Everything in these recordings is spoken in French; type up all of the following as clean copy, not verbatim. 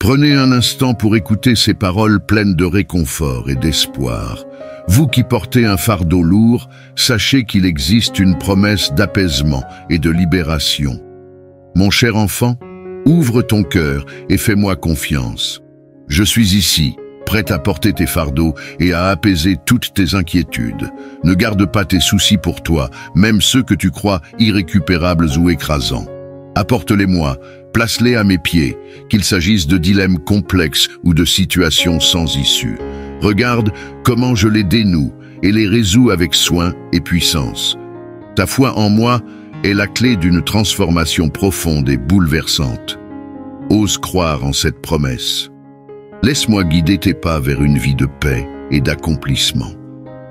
Prenez un instant pour écouter ces paroles pleines de réconfort et d'espoir. Vous qui portez un fardeau lourd, sachez qu'il existe une promesse d'apaisement et de libération. Mon cher enfant, ouvre ton cœur et fais-moi confiance. Je suis ici, prêt à porter tes fardeaux et à apaiser toutes tes inquiétudes. Ne garde pas tes soucis pour toi, même ceux que tu crois irrécupérables ou écrasants. Apporte-les-moi, place-les à mes pieds, qu'il s'agisse de dilemmes complexes ou de situations sans issue. Regarde comment je les dénoue et les résous avec soin et puissance. Ta foi en moi est la clé d'une transformation profonde et bouleversante. Ose croire en cette promesse. Laisse-moi guider tes pas vers une vie de paix et d'accomplissement.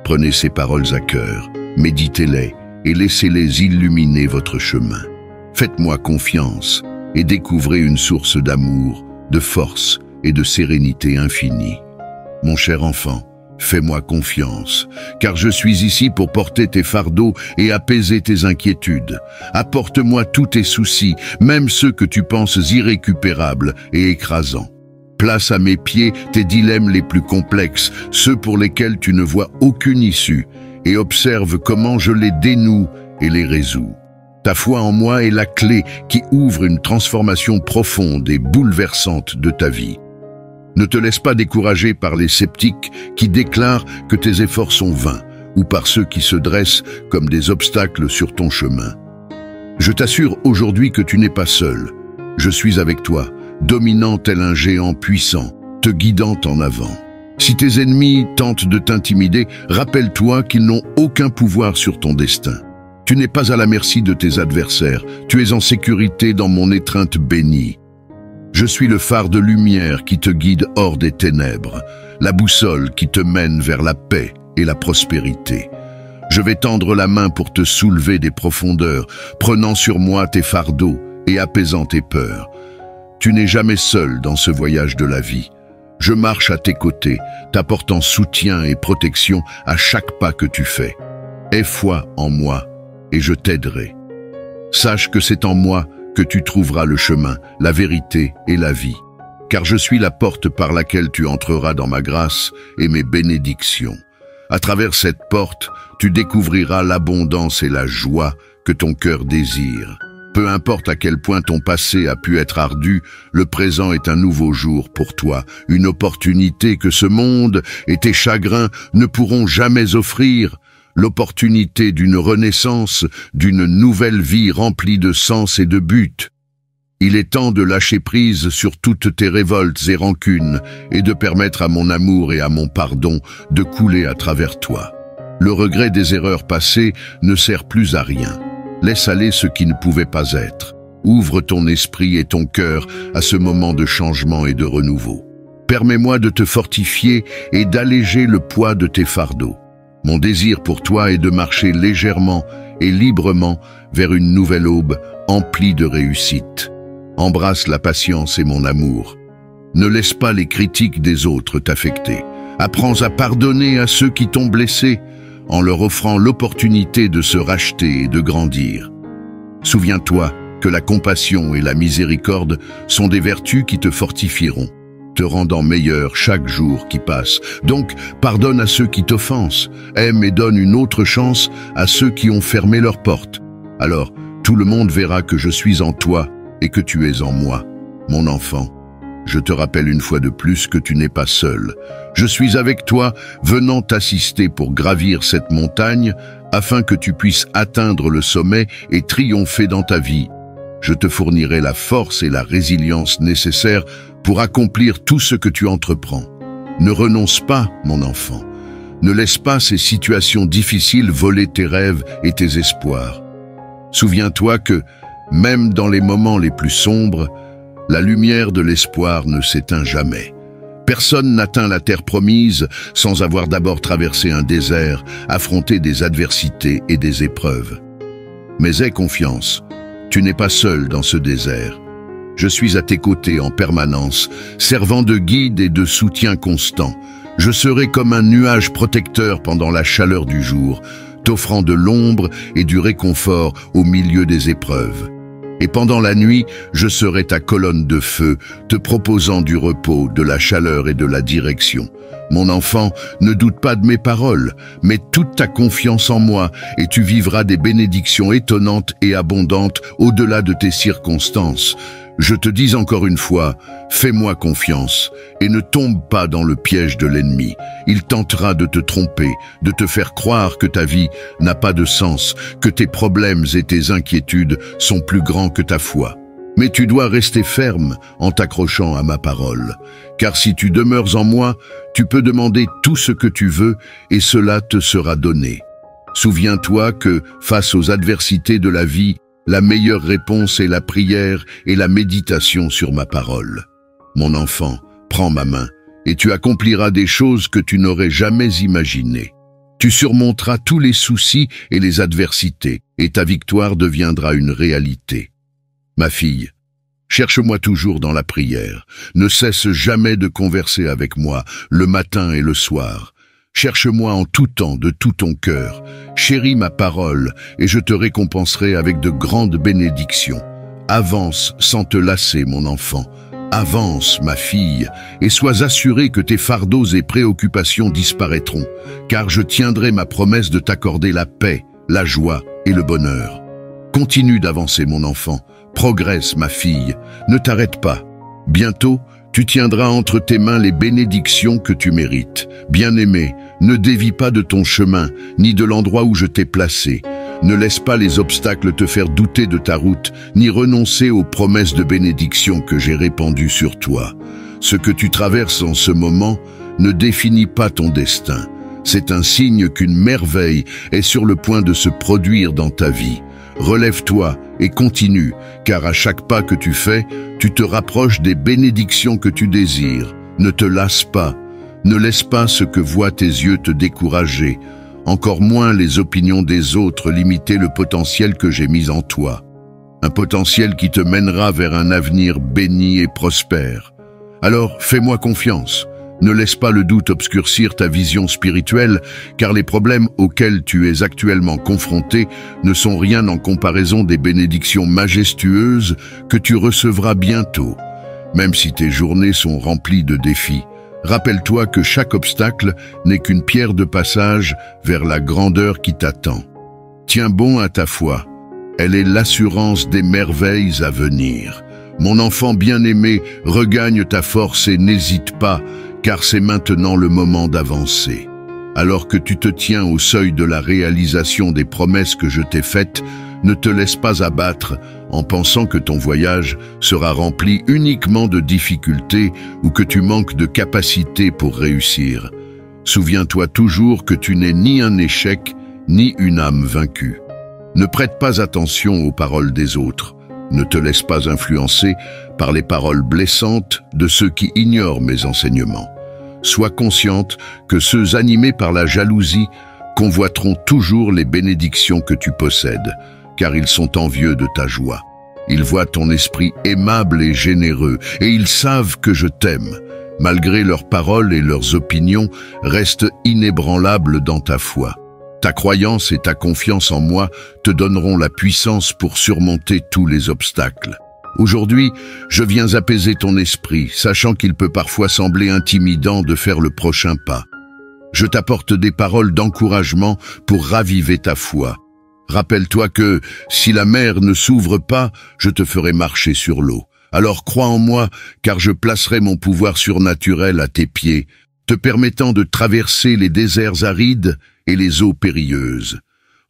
Prenez ces paroles à cœur, méditez-les et laissez-les illuminer votre chemin. Faites-moi confiance et découvrez une source d'amour, de force et de sérénité infinie. Mon cher enfant, fais-moi confiance, car je suis ici pour porter tes fardeaux et apaiser tes inquiétudes. Apporte-moi tous tes soucis, même ceux que tu penses irrécupérables et écrasants. Place à mes pieds tes dilemmes les plus complexes, ceux pour lesquels tu ne vois aucune issue, et observe comment je les dénoue et les résous. Ta foi en moi est la clé qui ouvre une transformation profonde et bouleversante de ta vie. Ne te laisse pas décourager par les sceptiques qui déclarent que tes efforts sont vains ou par ceux qui se dressent comme des obstacles sur ton chemin. Je t'assure aujourd'hui que tu n'es pas seul. Je suis avec toi, dominant tel un géant puissant, te guidant en avant. Si tes ennemis tentent de t'intimider, rappelle-toi qu'ils n'ont aucun pouvoir sur ton destin. Tu n'es pas à la merci de tes adversaires, tu es en sécurité dans mon étreinte bénie. Je suis le phare de lumière qui te guide hors des ténèbres, la boussole qui te mène vers la paix et la prospérité. Je vais tendre la main pour te soulever des profondeurs, prenant sur moi tes fardeaux et apaisant tes peurs. Tu n'es jamais seul dans ce voyage de la vie. Je marche à tes côtés, t'apportant soutien et protection à chaque pas que tu fais. Aie foi en moi et je t'aiderai. Sache que c'est en moi que tu trouveras le chemin, la vérité et la vie, car je suis la porte par laquelle tu entreras dans ma grâce et mes bénédictions. À travers cette porte, tu découvriras l'abondance et la joie que ton cœur désire. Peu importe à quel point ton passé a pu être ardu, le présent est un nouveau jour pour toi, une opportunité que ce monde et tes chagrins ne pourront jamais offrir. L'opportunité d'une renaissance, d'une nouvelle vie remplie de sens et de but. Il est temps de lâcher prise sur toutes tes révoltes et rancunes et de permettre à mon amour et à mon pardon de couler à travers toi. Le regret des erreurs passées ne sert plus à rien. Laisse aller ce qui ne pouvait pas être. Ouvre ton esprit et ton cœur à ce moment de changement et de renouveau. Permets-moi de te fortifier et d'alléger le poids de tes fardeaux. Mon désir pour toi est de marcher légèrement et librement vers une nouvelle aube emplie de réussite. Embrasse la patience et mon amour. Ne laisse pas les critiques des autres t'affecter. Apprends à pardonner à ceux qui t'ont blessé en leur offrant l'opportunité de se racheter et de grandir. Souviens-toi que la compassion et la miséricorde sont des vertus qui te fortifieront, te rendant meilleur chaque jour qui passe. Donc, pardonne à ceux qui t'offensent, aime et donne une autre chance à ceux qui ont fermé leurs portes. Alors, tout le monde verra que je suis en toi et que tu es en moi. Mon enfant, je te rappelle une fois de plus que tu n'es pas seul. Je suis avec toi, venant t'assister pour gravir cette montagne, afin que tu puisses atteindre le sommet et triompher dans ta vie. Je te fournirai la force et la résilience nécessaires pour accomplir tout ce que tu entreprends. Ne renonce pas, mon enfant. Ne laisse pas ces situations difficiles voler tes rêves et tes espoirs. Souviens-toi que, même dans les moments les plus sombres, la lumière de l'espoir ne s'éteint jamais. Personne n'atteint la terre promise sans avoir d'abord traversé un désert, affronté des adversités et des épreuves. Mais aie confiance, tu n'es pas seul dans ce désert. Je suis à tes côtés en permanence, servant de guide et de soutien constant. Je serai comme un nuage protecteur pendant la chaleur du jour, t'offrant de l'ombre et du réconfort au milieu des épreuves. Et pendant la nuit, je serai ta colonne de feu, te proposant du repos, de la chaleur et de la direction. Mon enfant, ne doute pas de mes paroles, mets toute ta confiance en moi et tu vivras des bénédictions étonnantes et abondantes au-delà de tes circonstances. Je te dis encore une fois, fais-moi confiance et ne tombe pas dans le piège de l'ennemi. Il tentera de te tromper, de te faire croire que ta vie n'a pas de sens, que tes problèmes et tes inquiétudes sont plus grands que ta foi. Mais tu dois rester ferme en t'accrochant à ma parole, car si tu demeures en moi, tu peux demander tout ce que tu veux et cela te sera donné. Souviens-toi que, face aux adversités de la vie, la meilleure réponse est la prière et la méditation sur ma parole. Mon enfant, prends ma main et tu accompliras des choses que tu n'aurais jamais imaginées. Tu surmonteras tous les soucis et les adversités et ta victoire deviendra une réalité. Ma fille, cherche-moi toujours dans la prière. Ne cesse jamais de converser avec moi, le matin et le soir. Cherche-moi en tout temps, de tout ton cœur. Chéris ma parole, et je te récompenserai avec de grandes bénédictions. Avance sans te lasser, mon enfant. Avance, ma fille, et sois assurée que tes fardeaux et préoccupations disparaîtront, car je tiendrai ma promesse de t'accorder la paix, la joie et le bonheur. Continue d'avancer, mon enfant. Progresse, ma fille. Ne t'arrête pas. Bientôt, tu tiendras entre tes mains les bénédictions que tu mérites. Bien-aimé, ne dévie pas de ton chemin, ni de l'endroit où je t'ai placé. Ne laisse pas les obstacles te faire douter de ta route, ni renoncer aux promesses de bénédiction que j'ai répandues sur toi. Ce que tu traverses en ce moment ne définit pas ton destin. C'est un signe qu'une merveille est sur le point de se produire dans ta vie. Relève-toi et continue, car à chaque pas que tu fais, tu te rapproches des bénédictions que tu désires. Ne te lasse pas, ne laisse pas ce que voient tes yeux te décourager, encore moins les opinions des autres limiter le potentiel que j'ai mis en toi. Un potentiel qui te mènera vers un avenir béni et prospère. Alors fais-moi confiance. Ne laisse pas le doute obscurcir ta vision spirituelle, car les problèmes auxquels tu es actuellement confronté ne sont rien en comparaison des bénédictions majestueuses que tu recevras bientôt. Même si tes journées sont remplies de défis, rappelle-toi que chaque obstacle n'est qu'une pierre de passage vers la grandeur qui t'attend. Tiens bon à ta foi, elle est l'assurance des merveilles à venir. Mon enfant bien-aimé, regagne ta force et n'hésite pas, car c'est maintenant le moment d'avancer. Alors que tu te tiens au seuil de la réalisation des promesses que je t'ai faites, ne te laisse pas abattre en pensant que ton voyage sera rempli uniquement de difficultés ou que tu manques de capacité pour réussir. Souviens-toi toujours que tu n'es ni un échec, ni une âme vaincue. Ne prête pas attention aux paroles des autres. Ne te laisse pas influencer par les paroles blessantes de ceux qui ignorent mes enseignements. Sois consciente que ceux animés par la jalousie convoiteront toujours les bénédictions que tu possèdes, car ils sont envieux de ta joie. Ils voient ton esprit aimable et généreux, et ils savent que je t'aime. Malgré leurs paroles et leurs opinions, reste inébranlable dans ta foi. Ta croyance et ta confiance en moi te donneront la puissance pour surmonter tous les obstacles. Aujourd'hui, je viens apaiser ton esprit, sachant qu'il peut parfois sembler intimidant de faire le prochain pas. Je t'apporte des paroles d'encouragement pour raviver ta foi. Rappelle-toi que, si la mer ne s'ouvre pas, je te ferai marcher sur l'eau. Alors crois en moi, car je placerai mon pouvoir surnaturel à tes pieds, te permettant de traverser les déserts arides et les eaux périlleuses.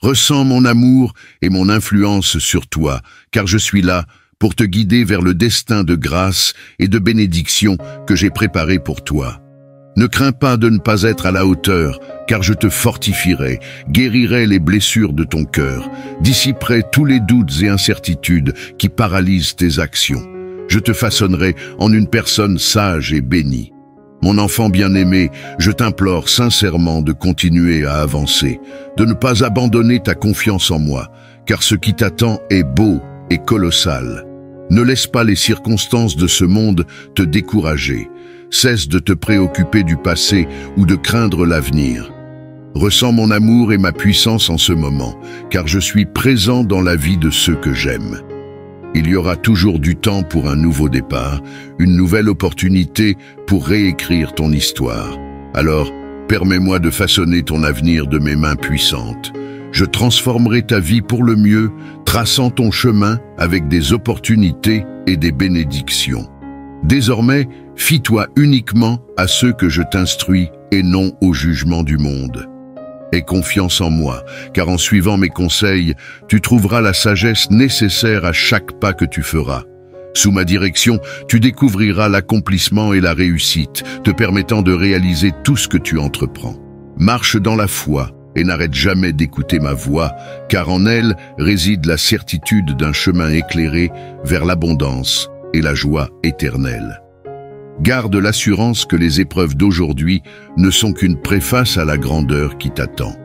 Ressens mon amour et mon influence sur toi, car je suis là pour te guider vers le destin de grâce et de bénédiction que j'ai préparé pour toi. Ne crains pas de ne pas être à la hauteur, car je te fortifierai, guérirai les blessures de ton cœur, dissiperai tous les doutes et incertitudes qui paralysent tes actions. Je te façonnerai en une personne sage et bénie. Mon enfant bien-aimé, je t'implore sincèrement de continuer à avancer, de ne pas abandonner ta confiance en moi, car ce qui t'attend est beau et colossal. Ne laisse pas les circonstances de ce monde te décourager. Cesse de te préoccuper du passé ou de craindre l'avenir. Ressens mon amour et ma puissance en ce moment, car je suis présent dans la vie de ceux que j'aime. Il y aura toujours du temps pour un nouveau départ, une nouvelle opportunité pour réécrire ton histoire. Alors, permets-moi de façonner ton avenir de mes mains puissantes. Je transformerai ta vie pour le mieux, traçant ton chemin avec des opportunités et des bénédictions. Désormais, fie-toi uniquement à ceux que je t'instruis et non au jugement du monde. Aie confiance en moi, car en suivant mes conseils, tu trouveras la sagesse nécessaire à chaque pas que tu feras. Sous ma direction, tu découvriras l'accomplissement et la réussite, te permettant de réaliser tout ce que tu entreprends. Marche dans la foi et n'arrête jamais d'écouter ma voix, car en elle réside la certitude d'un chemin éclairé vers l'abondance et la joie éternelle. Garde l'assurance que les épreuves d'aujourd'hui ne sont qu'une préface à la grandeur qui t'attend.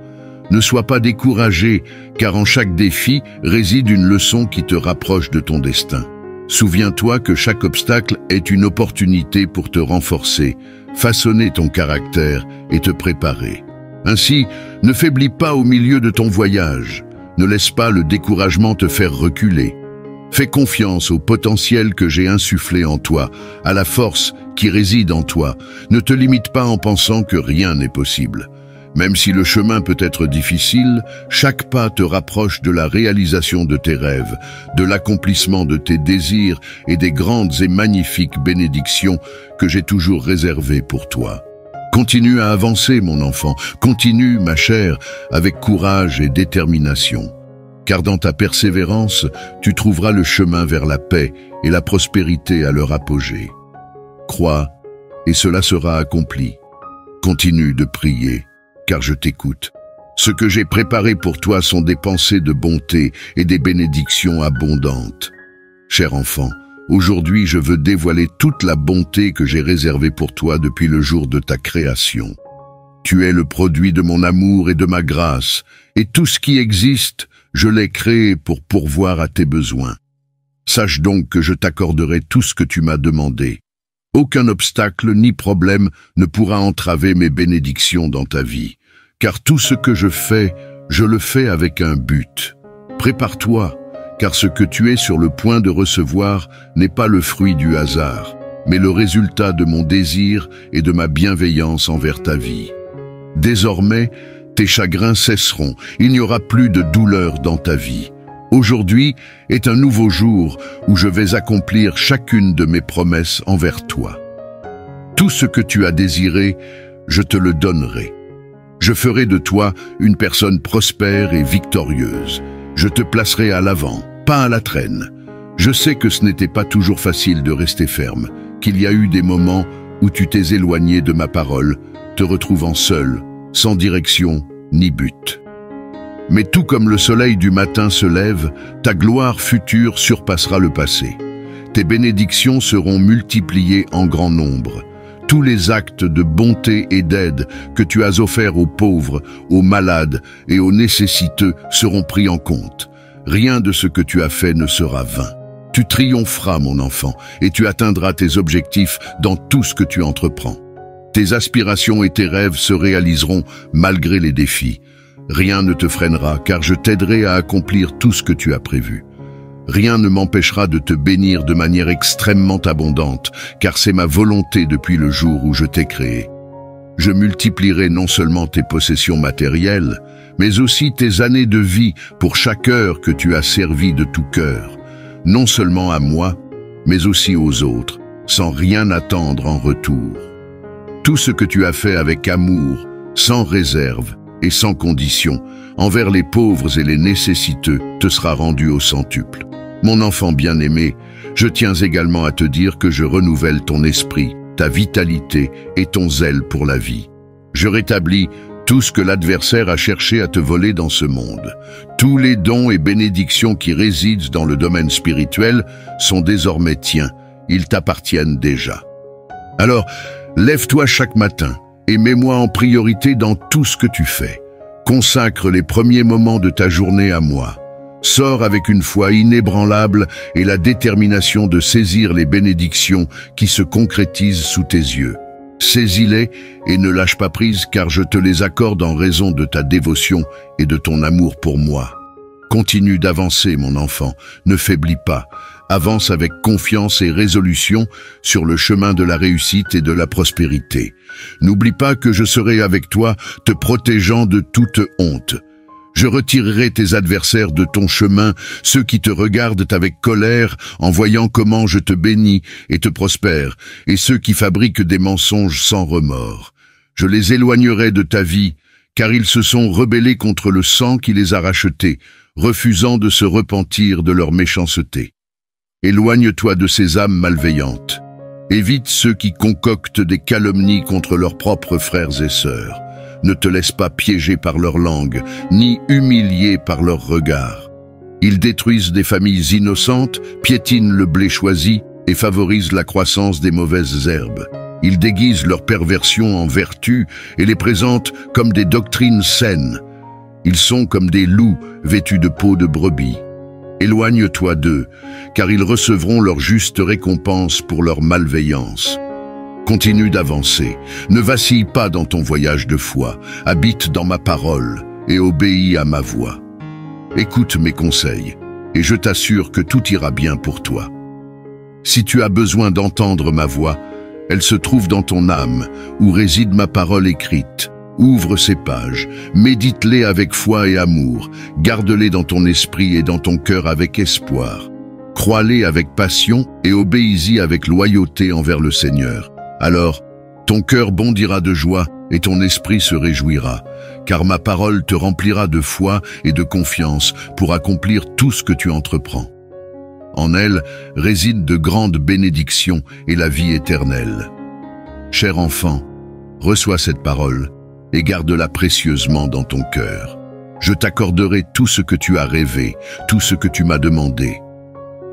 Ne sois pas découragé, car en chaque défi réside une leçon qui te rapproche de ton destin. Souviens-toi que chaque obstacle est une opportunité pour te renforcer, façonner ton caractère et te préparer. Ainsi, ne faiblis pas au milieu de ton voyage. Ne laisse pas le découragement te faire reculer. Fais confiance au potentiel que j'ai insufflé en toi, à la force qui réside en toi. Ne te limite pas en pensant que rien n'est possible. Même si le chemin peut être difficile, chaque pas te rapproche de la réalisation de tes rêves, de l'accomplissement de tes désirs et des grandes et magnifiques bénédictions que j'ai toujours réservées pour toi. Continue à avancer, mon enfant. Continue, ma chère, avec courage et détermination. Car dans ta persévérance, tu trouveras le chemin vers la paix et la prospérité à leur apogée. Crois, et cela sera accompli. Continue de prier, car je t'écoute. Ce que j'ai préparé pour toi sont des pensées de bonté et des bénédictions abondantes. Cher enfant, aujourd'hui je veux dévoiler toute la bonté que j'ai réservée pour toi depuis le jour de ta création. Tu es le produit de mon amour et de ma grâce, et tout ce qui existe, je l'ai créé pour pourvoir à tes besoins. Sache donc que je t'accorderai tout ce que tu m'as demandé. Aucun obstacle ni problème ne pourra entraver mes bénédictions dans ta vie, car tout ce que je le fais avec un but. Prépare-toi, car ce que tu es sur le point de recevoir n'est pas le fruit du hasard, mais le résultat de mon désir et de ma bienveillance envers ta vie. Désormais, tes chagrins cesseront, il n'y aura plus de douleur dans ta vie. Aujourd'hui est un nouveau jour où je vais accomplir chacune de mes promesses envers toi. Tout ce que tu as désiré, je te le donnerai. Je ferai de toi une personne prospère et victorieuse. Je te placerai à l'avant, pas à la traîne. Je sais que ce n'était pas toujours facile de rester ferme, qu'il y a eu des moments où tu t'es éloigné de ma parole, te retrouvant seul, sans direction ni but. Mais tout comme le soleil du matin se lève, ta gloire future surpassera le passé. Tes bénédictions seront multipliées en grand nombre. Tous les actes de bonté et d'aide que tu as offerts aux pauvres, aux malades et aux nécessiteux seront pris en compte. Rien de ce que tu as fait ne sera vain. Tu triompheras, mon enfant, et tu atteindras tes objectifs dans tout ce que tu entreprends. Tes aspirations et tes rêves se réaliseront malgré les défis. Rien ne te freinera, car je t'aiderai à accomplir tout ce que tu as prévu. Rien ne m'empêchera de te bénir de manière extrêmement abondante, car c'est ma volonté depuis le jour où je t'ai créé. Je multiplierai non seulement tes possessions matérielles, mais aussi tes années de vie pour chaque heure que tu as servi de tout cœur, non seulement à moi, mais aussi aux autres, sans rien attendre en retour. Tout ce que tu as fait avec amour, sans réserve et sans condition, envers les pauvres et les nécessiteux, te sera rendu au centuple. Mon enfant bien-aimé, je tiens également à te dire que je renouvelle ton esprit, ta vitalité et ton zèle pour la vie. Je rétablis tout ce que l'adversaire a cherché à te voler dans ce monde. Tous les dons et bénédictions qui résident dans le domaine spirituel sont désormais tiens, ils t'appartiennent déjà. Alors, lève-toi chaque matin et mets-moi en priorité dans tout ce que tu fais. Consacre les premiers moments de ta journée à moi. Sors avec une foi inébranlable et la détermination de saisir les bénédictions qui se concrétisent sous tes yeux. Saisis-les et ne lâche pas prise, car je te les accorde en raison de ta dévotion et de ton amour pour moi. Continue d'avancer, mon enfant, ne faiblis pas. avance avec confiance et résolution sur le chemin de la réussite et de la prospérité. N'oublie pas que je serai avec toi, te protégeant de toute honte. Je retirerai tes adversaires de ton chemin, ceux qui te regardent avec colère en voyant comment je te bénis et te prospère, et ceux qui fabriquent des mensonges sans remords. Je les éloignerai de ta vie, car ils se sont rebellés contre le sang qui les a rachetés, refusant de se repentir de leur méchanceté. Éloigne-toi de ces âmes malveillantes. Évite ceux qui concoctent des calomnies contre leurs propres frères et sœurs. Ne te laisse pas piéger par leur langue, ni humilier par leurs regards. Ils détruisent des familles innocentes, piétinent le blé choisi et favorisent la croissance des mauvaises herbes. Ils déguisent leur perversion en vertu et les présentent comme des doctrines saines. Ils sont comme des loups vêtus de peau de brebis. Éloigne-toi d'eux, car ils recevront leur juste récompense pour leur malveillance. Continue d'avancer, ne vacille pas dans ton voyage de foi, habite dans ma parole et obéis à ma voix. Écoute mes conseils, et je t'assure que tout ira bien pour toi. Si tu as besoin d'entendre ma voix, elle se trouve dans ton âme, où réside ma parole écrite. Ouvre ces pages, médite-les avec foi et amour, garde-les dans ton esprit et dans ton cœur avec espoir. Crois-les avec passion et obéis-y avec loyauté envers le Seigneur. Alors, ton cœur bondira de joie et ton esprit se réjouira, car ma parole te remplira de foi et de confiance pour accomplir tout ce que tu entreprends. En elle résident de grandes bénédictions et la vie éternelle. Cher enfant, reçois cette parole et garde-la précieusement dans ton cœur. Je t'accorderai tout ce que tu as rêvé, tout ce que tu m'as demandé.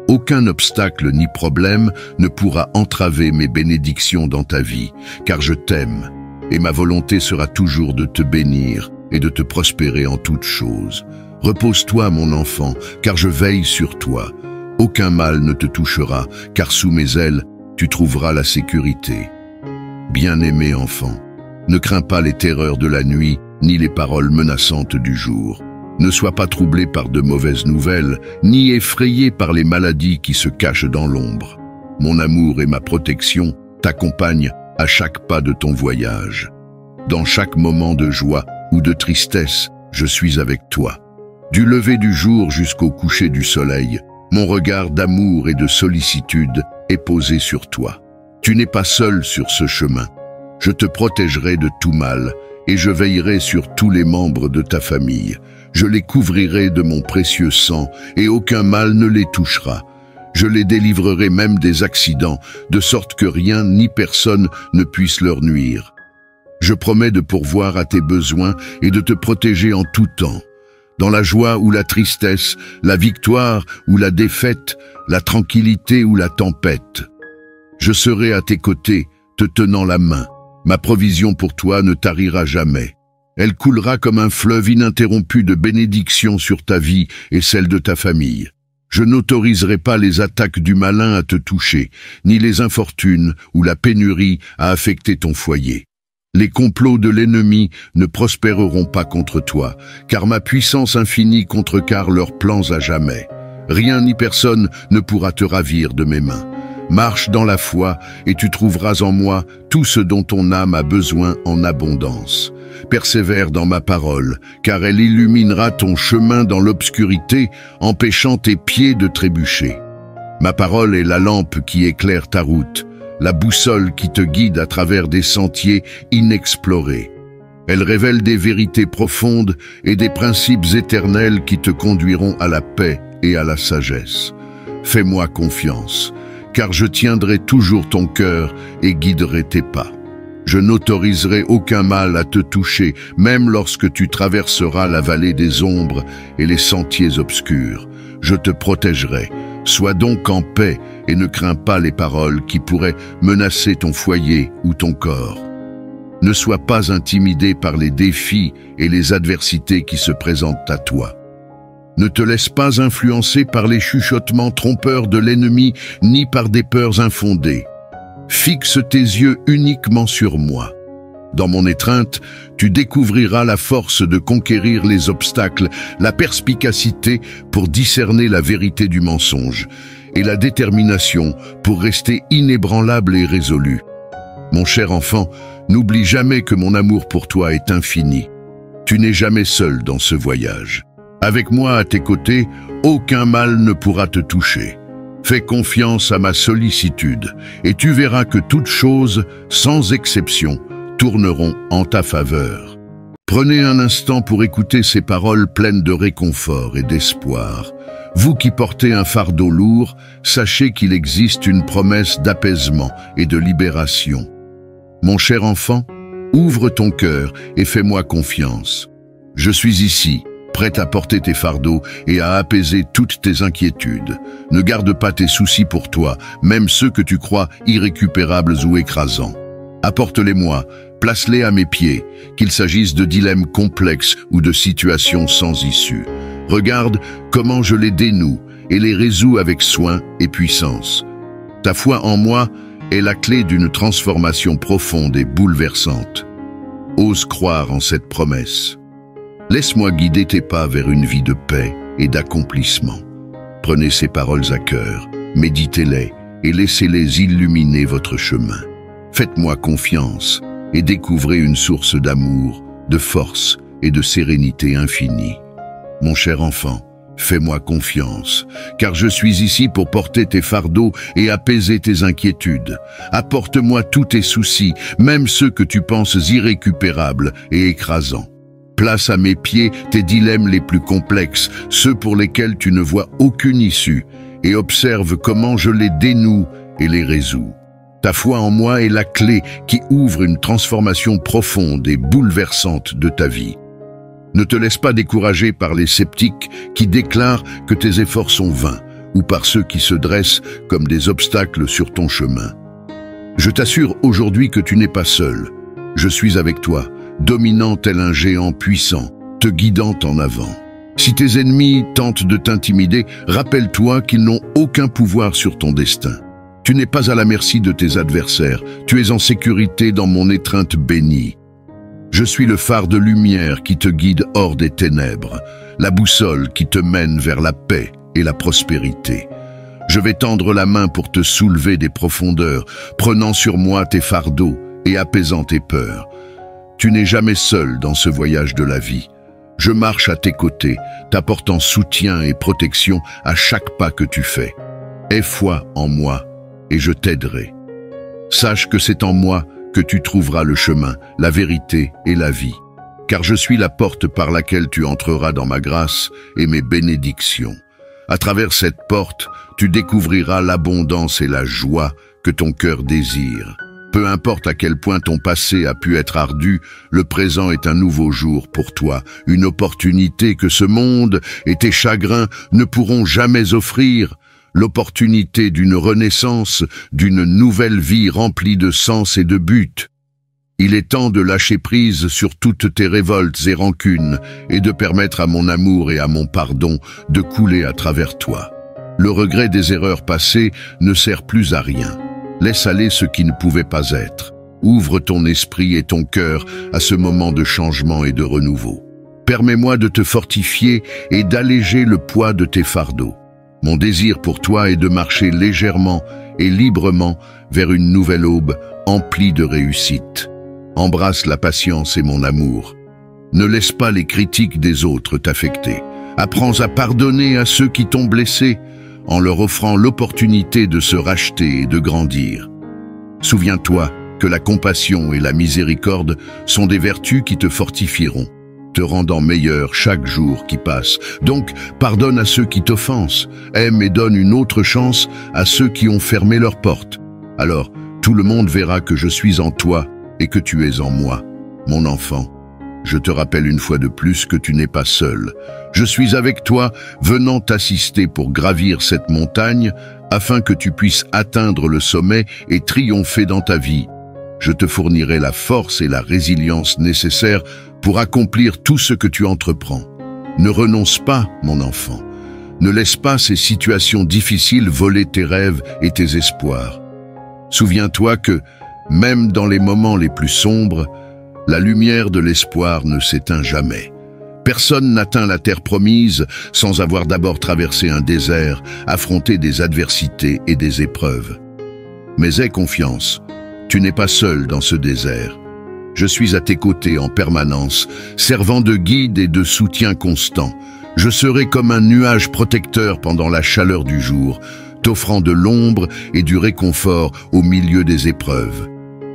Aucun obstacle ni problème ne pourra entraver mes bénédictions dans ta vie, car je t'aime, et ma volonté sera toujours de te bénir et de te prospérer en toutes choses. Repose-toi, mon enfant, car je veille sur toi. Aucun mal ne te touchera, car sous mes ailes, tu trouveras la sécurité. Bien-aimé enfant, ne crains pas les terreurs de la nuit, ni les paroles menaçantes du jour. Ne sois pas troublé par de mauvaises nouvelles, ni effrayé par les maladies qui se cachent dans l'ombre. Mon amour et ma protection t'accompagnent à chaque pas de ton voyage. Dans chaque moment de joie ou de tristesse, je suis avec toi. Du lever du jour jusqu'au coucher du soleil, mon regard d'amour et de sollicitude est posé sur toi. Tu n'es pas seul sur ce chemin. Je te protégerai de tout mal et je veillerai sur tous les membres de ta famille. Je les couvrirai de mon précieux sang et aucun mal ne les touchera. Je les délivrerai même des accidents, de sorte que rien ni personne ne puisse leur nuire. Je promets de pourvoir à tes besoins et de te protéger en tout temps. Dans la joie ou la tristesse, la victoire ou la défaite, la tranquillité ou la tempête. Je serai à tes côtés, te tenant la main. Ma provision pour toi ne tarira jamais. Elle coulera comme un fleuve ininterrompu de bénédictions sur ta vie et celle de ta famille. Je n'autoriserai pas les attaques du malin à te toucher, ni les infortunes ou la pénurie à affecter ton foyer. Les complots de l'ennemi ne prospéreront pas contre toi, car ma puissance infinie contrecarre leurs plans à jamais. Rien ni personne ne pourra te ravir de mes mains. Marche dans la foi et tu trouveras en moi tout ce dont ton âme a besoin en abondance. Persévère dans ma parole, car elle illuminera ton chemin dans l'obscurité, empêchant tes pieds de trébucher. Ma parole est la lampe qui éclaire ta route, la boussole qui te guide à travers des sentiers inexplorés. Elle révèle des vérités profondes et des principes éternels qui te conduiront à la paix et à la sagesse. Fais-moi confiance, car je tiendrai toujours ton cœur et guiderai tes pas. Je n'autoriserai aucun mal à te toucher, même lorsque tu traverseras la vallée des ombres et les sentiers obscurs. Je te protégerai. Sois donc en paix et ne crains pas les paroles qui pourraient menacer ton foyer ou ton corps. Ne sois pas intimidé par les défis et les adversités qui se présentent à toi. Ne te laisse pas influencer par les chuchotements trompeurs de l'ennemi ni par des peurs infondées. Fixe tes yeux uniquement sur moi. Dans mon étreinte, tu découvriras la force de conquérir les obstacles, la perspicacité pour discerner la vérité du mensonge, et la détermination pour rester inébranlable et résolu. Mon cher enfant, n'oublie jamais que mon amour pour toi est infini. Tu n'es jamais seul dans ce voyage. Avec moi à tes côtés, aucun mal ne pourra te toucher. Fais confiance à ma sollicitude et tu verras que toutes choses, sans exception, tourneront en ta faveur. Prenez un instant pour écouter ces paroles pleines de réconfort et d'espoir. Vous qui portez un fardeau lourd, sachez qu'il existe une promesse d'apaisement et de libération. Mon cher enfant, ouvre ton cœur et fais-moi confiance. Je suis ici, prêt à porter tes fardeaux et à apaiser toutes tes inquiétudes. Ne garde pas tes soucis pour toi, même ceux que tu crois irrécupérables ou écrasants. Apporte-les-moi, place-les à mes pieds, qu'il s'agisse de dilemmes complexes ou de situations sans issue. Regarde comment je les dénoue et les résous avec soin et puissance. Ta foi en moi est la clé d'une transformation profonde et bouleversante. Ose croire en cette promesse. Laisse-moi guider tes pas vers une vie de paix et d'accomplissement. Prenez ces paroles à cœur, méditez-les et laissez-les illuminer votre chemin. Faites-moi confiance et découvrez une source d'amour, de force et de sérénité infinie. Mon cher enfant, fais-moi confiance, car je suis ici pour porter tes fardeaux et apaiser tes inquiétudes. Apporte-moi tous tes soucis, même ceux que tu penses irrécupérables et écrasants. Place à mes pieds tes dilemmes les plus complexes, ceux pour lesquels tu ne vois aucune issue, et observe comment je les dénoue et les résous. Ta foi en moi est la clé qui ouvre une transformation profonde et bouleversante de ta vie. Ne te laisse pas décourager par les sceptiques qui déclarent que tes efforts sont vains ou par ceux qui se dressent comme des obstacles sur ton chemin. Je t'assure aujourd'hui que tu n'es pas seul. Je suis avec toi, dominant tel un géant puissant, te guidant en avant. Si tes ennemis tentent de t'intimider, rappelle-toi qu'ils n'ont aucun pouvoir sur ton destin. Tu n'es pas à la merci de tes adversaires, tu es en sécurité dans mon étreinte bénie. Je suis le phare de lumière qui te guide hors des ténèbres, la boussole qui te mène vers la paix et la prospérité. Je vais tendre la main pour te soulever des profondeurs, prenant sur moi tes fardeaux et apaisant tes peurs. Tu n'es jamais seul dans ce voyage de la vie. Je marche à tes côtés, t'apportant soutien et protection à chaque pas que tu fais. Aie foi en moi et je t'aiderai. Sache que c'est en moi que tu trouveras le chemin, la vérité et la vie, car je suis la porte par laquelle tu entreras dans ma grâce et mes bénédictions. À travers cette porte, tu découvriras l'abondance et la joie que ton cœur désire. Peu importe à quel point ton passé a pu être ardu, le présent est un nouveau jour pour toi, une opportunité que ce monde et tes chagrins ne pourront jamais offrir. L'opportunité d'une renaissance, d'une nouvelle vie remplie de sens et de but. Il est temps de lâcher prise sur toutes tes révoltes et rancunes et de permettre à mon amour et à mon pardon de couler à travers toi. Le regret des erreurs passées ne sert plus à rien. Laisse aller ce qui ne pouvait pas être. Ouvre ton esprit et ton cœur à ce moment de changement et de renouveau. Permets-moi de te fortifier et d'alléger le poids de tes fardeaux. Mon désir pour toi est de marcher légèrement et librement vers une nouvelle aube emplie de réussite. Embrasse la patience et mon amour. Ne laisse pas les critiques des autres t'affecter. Apprends à pardonner à ceux qui t'ont blessé en leur offrant l'opportunité de se racheter et de grandir. Souviens-toi que la compassion et la miséricorde sont des vertus qui te fortifieront, te rendant meilleur chaque jour qui passe. Donc, pardonne à ceux qui t'offensent, aime et donne une autre chance à ceux qui ont fermé leurs portes. Alors, tout le monde verra que je suis en toi et que tu es en moi. Mon enfant, je te rappelle une fois de plus que tu n'es pas seul. Je suis avec toi, venant t'assister pour gravir cette montagne, afin que tu puisses atteindre le sommet et triompher dans ta vie. Je te fournirai la force et la résilience nécessaires pour accomplir tout ce que tu entreprends. Ne renonce pas, mon enfant. Ne laisse pas ces situations difficiles voler tes rêves et tes espoirs. Souviens-toi que, même dans les moments les plus sombres, la lumière de l'espoir ne s'éteint jamais. Personne n'atteint la terre promise sans avoir d'abord traversé un désert, affronté des adversités et des épreuves. Mais aie confiance, tu n'es pas seul dans ce désert. Je suis à tes côtés en permanence, servant de guide et de soutien constant. Je serai comme un nuage protecteur pendant la chaleur du jour, t'offrant de l'ombre et du réconfort au milieu des épreuves.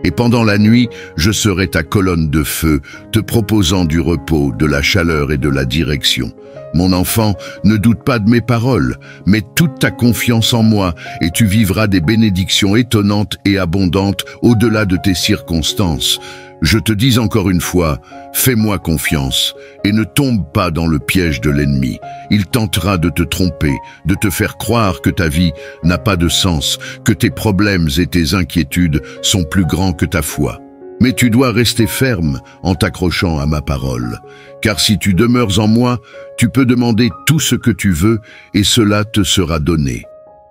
Et pendant la nuit, je serai ta colonne de feu, te proposant du repos, de la chaleur et de la direction. Mon enfant, ne doute pas de mes paroles, mets toute ta confiance en moi et tu vivras des bénédictions étonnantes et abondantes au-delà de tes circonstances. Je te dis encore une fois, fais-moi confiance et ne tombe pas dans le piège de l'ennemi. Il tentera de te tromper, de te faire croire que ta vie n'a pas de sens, que tes problèmes et tes inquiétudes sont plus grands que ta foi. Mais tu dois rester ferme en t'accrochant à ma parole, car si tu demeures en moi, tu peux demander tout ce que tu veux et cela te sera donné.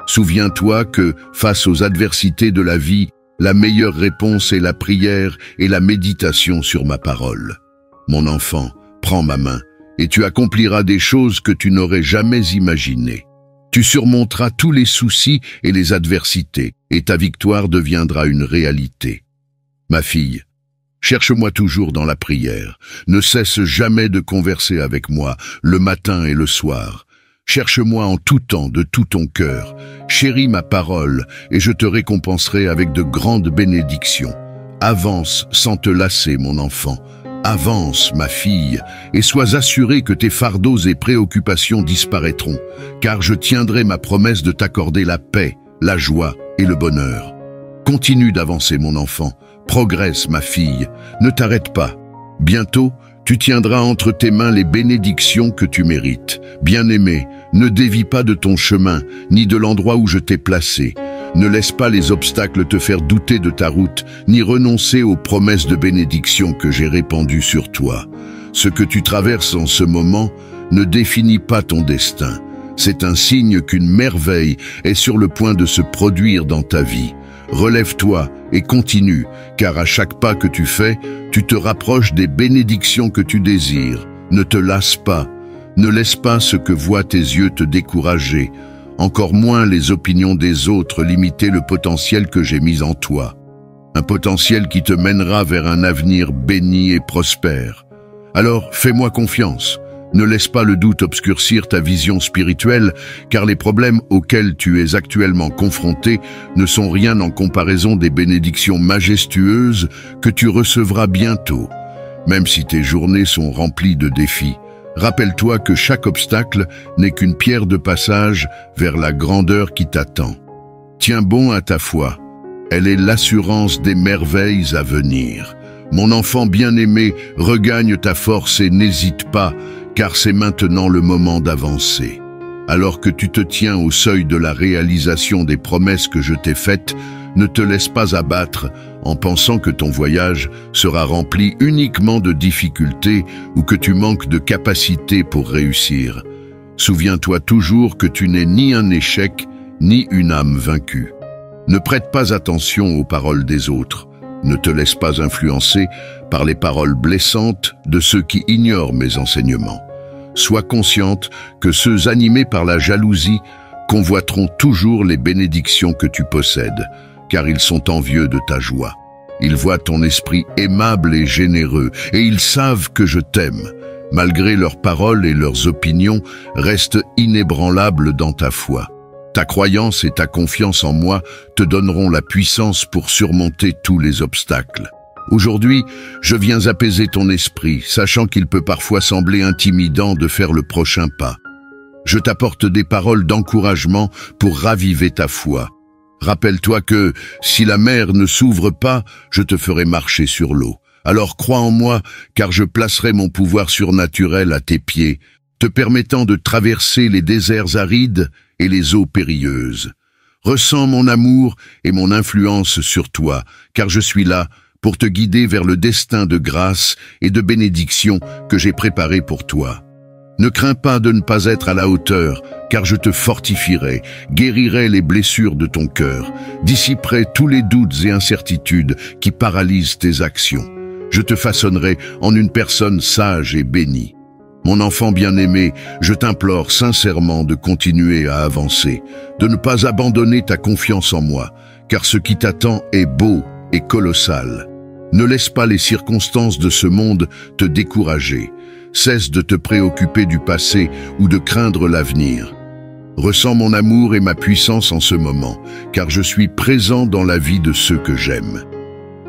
Souviens-toi que, face aux adversités de la vie, la meilleure réponse est la prière et la méditation sur ma parole. Mon enfant, prends ma main et tu accompliras des choses que tu n'aurais jamais imaginées. Tu surmonteras tous les soucis et les adversités et ta victoire deviendra une réalité. Ma fille, cherche-moi toujours dans la prière. Ne cesse jamais de converser avec moi, le matin et le soir. Cherche-moi en tout temps, de tout ton cœur. Chéris ma parole, et je te récompenserai avec de grandes bénédictions. Avance sans te lasser, mon enfant. Avance, ma fille, et sois assurée que tes fardeaux et préoccupations disparaîtront, car je tiendrai ma promesse de t'accorder la paix, la joie et le bonheur. Continue d'avancer, mon enfant. Progresse, ma fille. Ne t'arrête pas. Bientôt, tu tiendras entre tes mains les bénédictions que tu mérites. Bien-aimé, ne dévie pas de ton chemin, ni de l'endroit où je t'ai placé. Ne laisse pas les obstacles te faire douter de ta route, ni renoncer aux promesses de bénédiction que j'ai répandues sur toi. Ce que tu traverses en ce moment ne définit pas ton destin. C'est un signe qu'une merveille est sur le point de se produire dans ta vie. Relève-toi et continue, car à chaque pas que tu fais, tu te rapproches des bénédictions que tu désires. Ne te lasse pas, ne laisse pas ce que voient tes yeux te décourager, encore moins les opinions des autres limiter le potentiel que j'ai mis en toi. Un potentiel qui te mènera vers un avenir béni et prospère. Alors fais-moi confiance. Ne laisse pas le doute obscurcir ta vision spirituelle, car les problèmes auxquels tu es actuellement confronté ne sont rien en comparaison des bénédictions majestueuses que tu recevras bientôt. Même si tes journées sont remplies de défis, rappelle-toi que chaque obstacle n'est qu'une pierre de passage vers la grandeur qui t'attend. Tiens bon à ta foi, elle est l'assurance des merveilles à venir. Mon enfant bien-aimé, regagne ta force et n'hésite pas, car c'est maintenant le moment d'avancer. Alors que tu te tiens au seuil de la réalisation des promesses que je t'ai faites, ne te laisse pas abattre en pensant que ton voyage sera rempli uniquement de difficultés ou que tu manques de capacité pour réussir. Souviens-toi toujours que tu n'es ni un échec, ni une âme vaincue. Ne prête pas attention aux paroles des autres. Ne te laisse pas influencer par les paroles blessantes de ceux qui ignorent mes enseignements. Sois consciente que ceux animés par la jalousie convoiteront toujours les bénédictions que tu possèdes, car ils sont envieux de ta joie. Ils voient ton esprit aimable et généreux, et ils savent que je t'aime. Malgré leurs paroles et leurs opinions, reste inébranlable dans ta foi. Ta croyance et ta confiance en moi te donneront la puissance pour surmonter tous les obstacles. Aujourd'hui, je viens apaiser ton esprit, sachant qu'il peut parfois sembler intimidant de faire le prochain pas. Je t'apporte des paroles d'encouragement pour raviver ta foi. Rappelle-toi que, si la mer ne s'ouvre pas, je te ferai marcher sur l'eau. Alors crois en moi, car je placerai mon pouvoir surnaturel à tes pieds, te permettant de traverser les déserts arides et les eaux périlleuses. Ressens mon amour et mon influence sur toi, car je suis là pour te guider vers le destin de grâce et de bénédiction que j'ai préparé pour toi. Ne crains pas de ne pas être à la hauteur, car je te fortifierai, guérirai les blessures de ton cœur, dissiperai tous les doutes et incertitudes qui paralysent tes actions. Je te façonnerai en une personne sage et bénie. Mon enfant bien-aimé, je t'implore sincèrement de continuer à avancer, de ne pas abandonner ta confiance en moi, car ce qui t'attend est beau et colossal. Ne laisse pas les circonstances de ce monde te décourager. Cesse de te préoccuper du passé ou de craindre l'avenir. Ressens mon amour et ma puissance en ce moment, car je suis présent dans la vie de ceux que j'aime.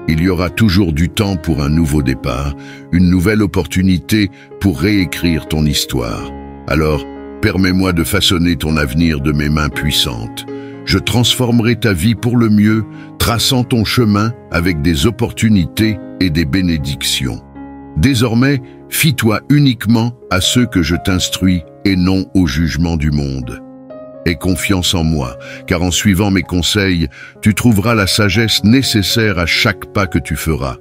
Il y aura toujours du temps pour un nouveau départ, une nouvelle opportunité pour réécrire ton histoire. Alors, permets-moi de façonner ton avenir de mes mains puissantes. Je transformerai ta vie pour le mieux, traçant ton chemin avec des opportunités et des bénédictions. Désormais, fie-toi uniquement à ceux que je t'instruis et non au jugement du monde. Aie confiance en moi, car en suivant mes conseils, tu trouveras la sagesse nécessaire à chaque pas que tu feras.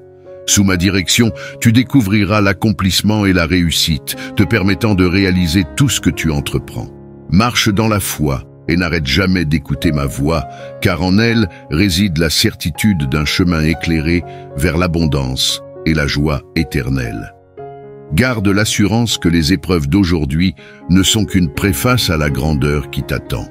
Sous ma direction, tu découvriras l'accomplissement et la réussite, te permettant de réaliser tout ce que tu entreprends. Marche dans la foi et n'arrête jamais d'écouter ma voix, car en elle réside la certitude d'un chemin éclairé vers l'abondance et la joie éternelle. Garde l'assurance que les épreuves d'aujourd'hui ne sont qu'une préface à la grandeur qui t'attend.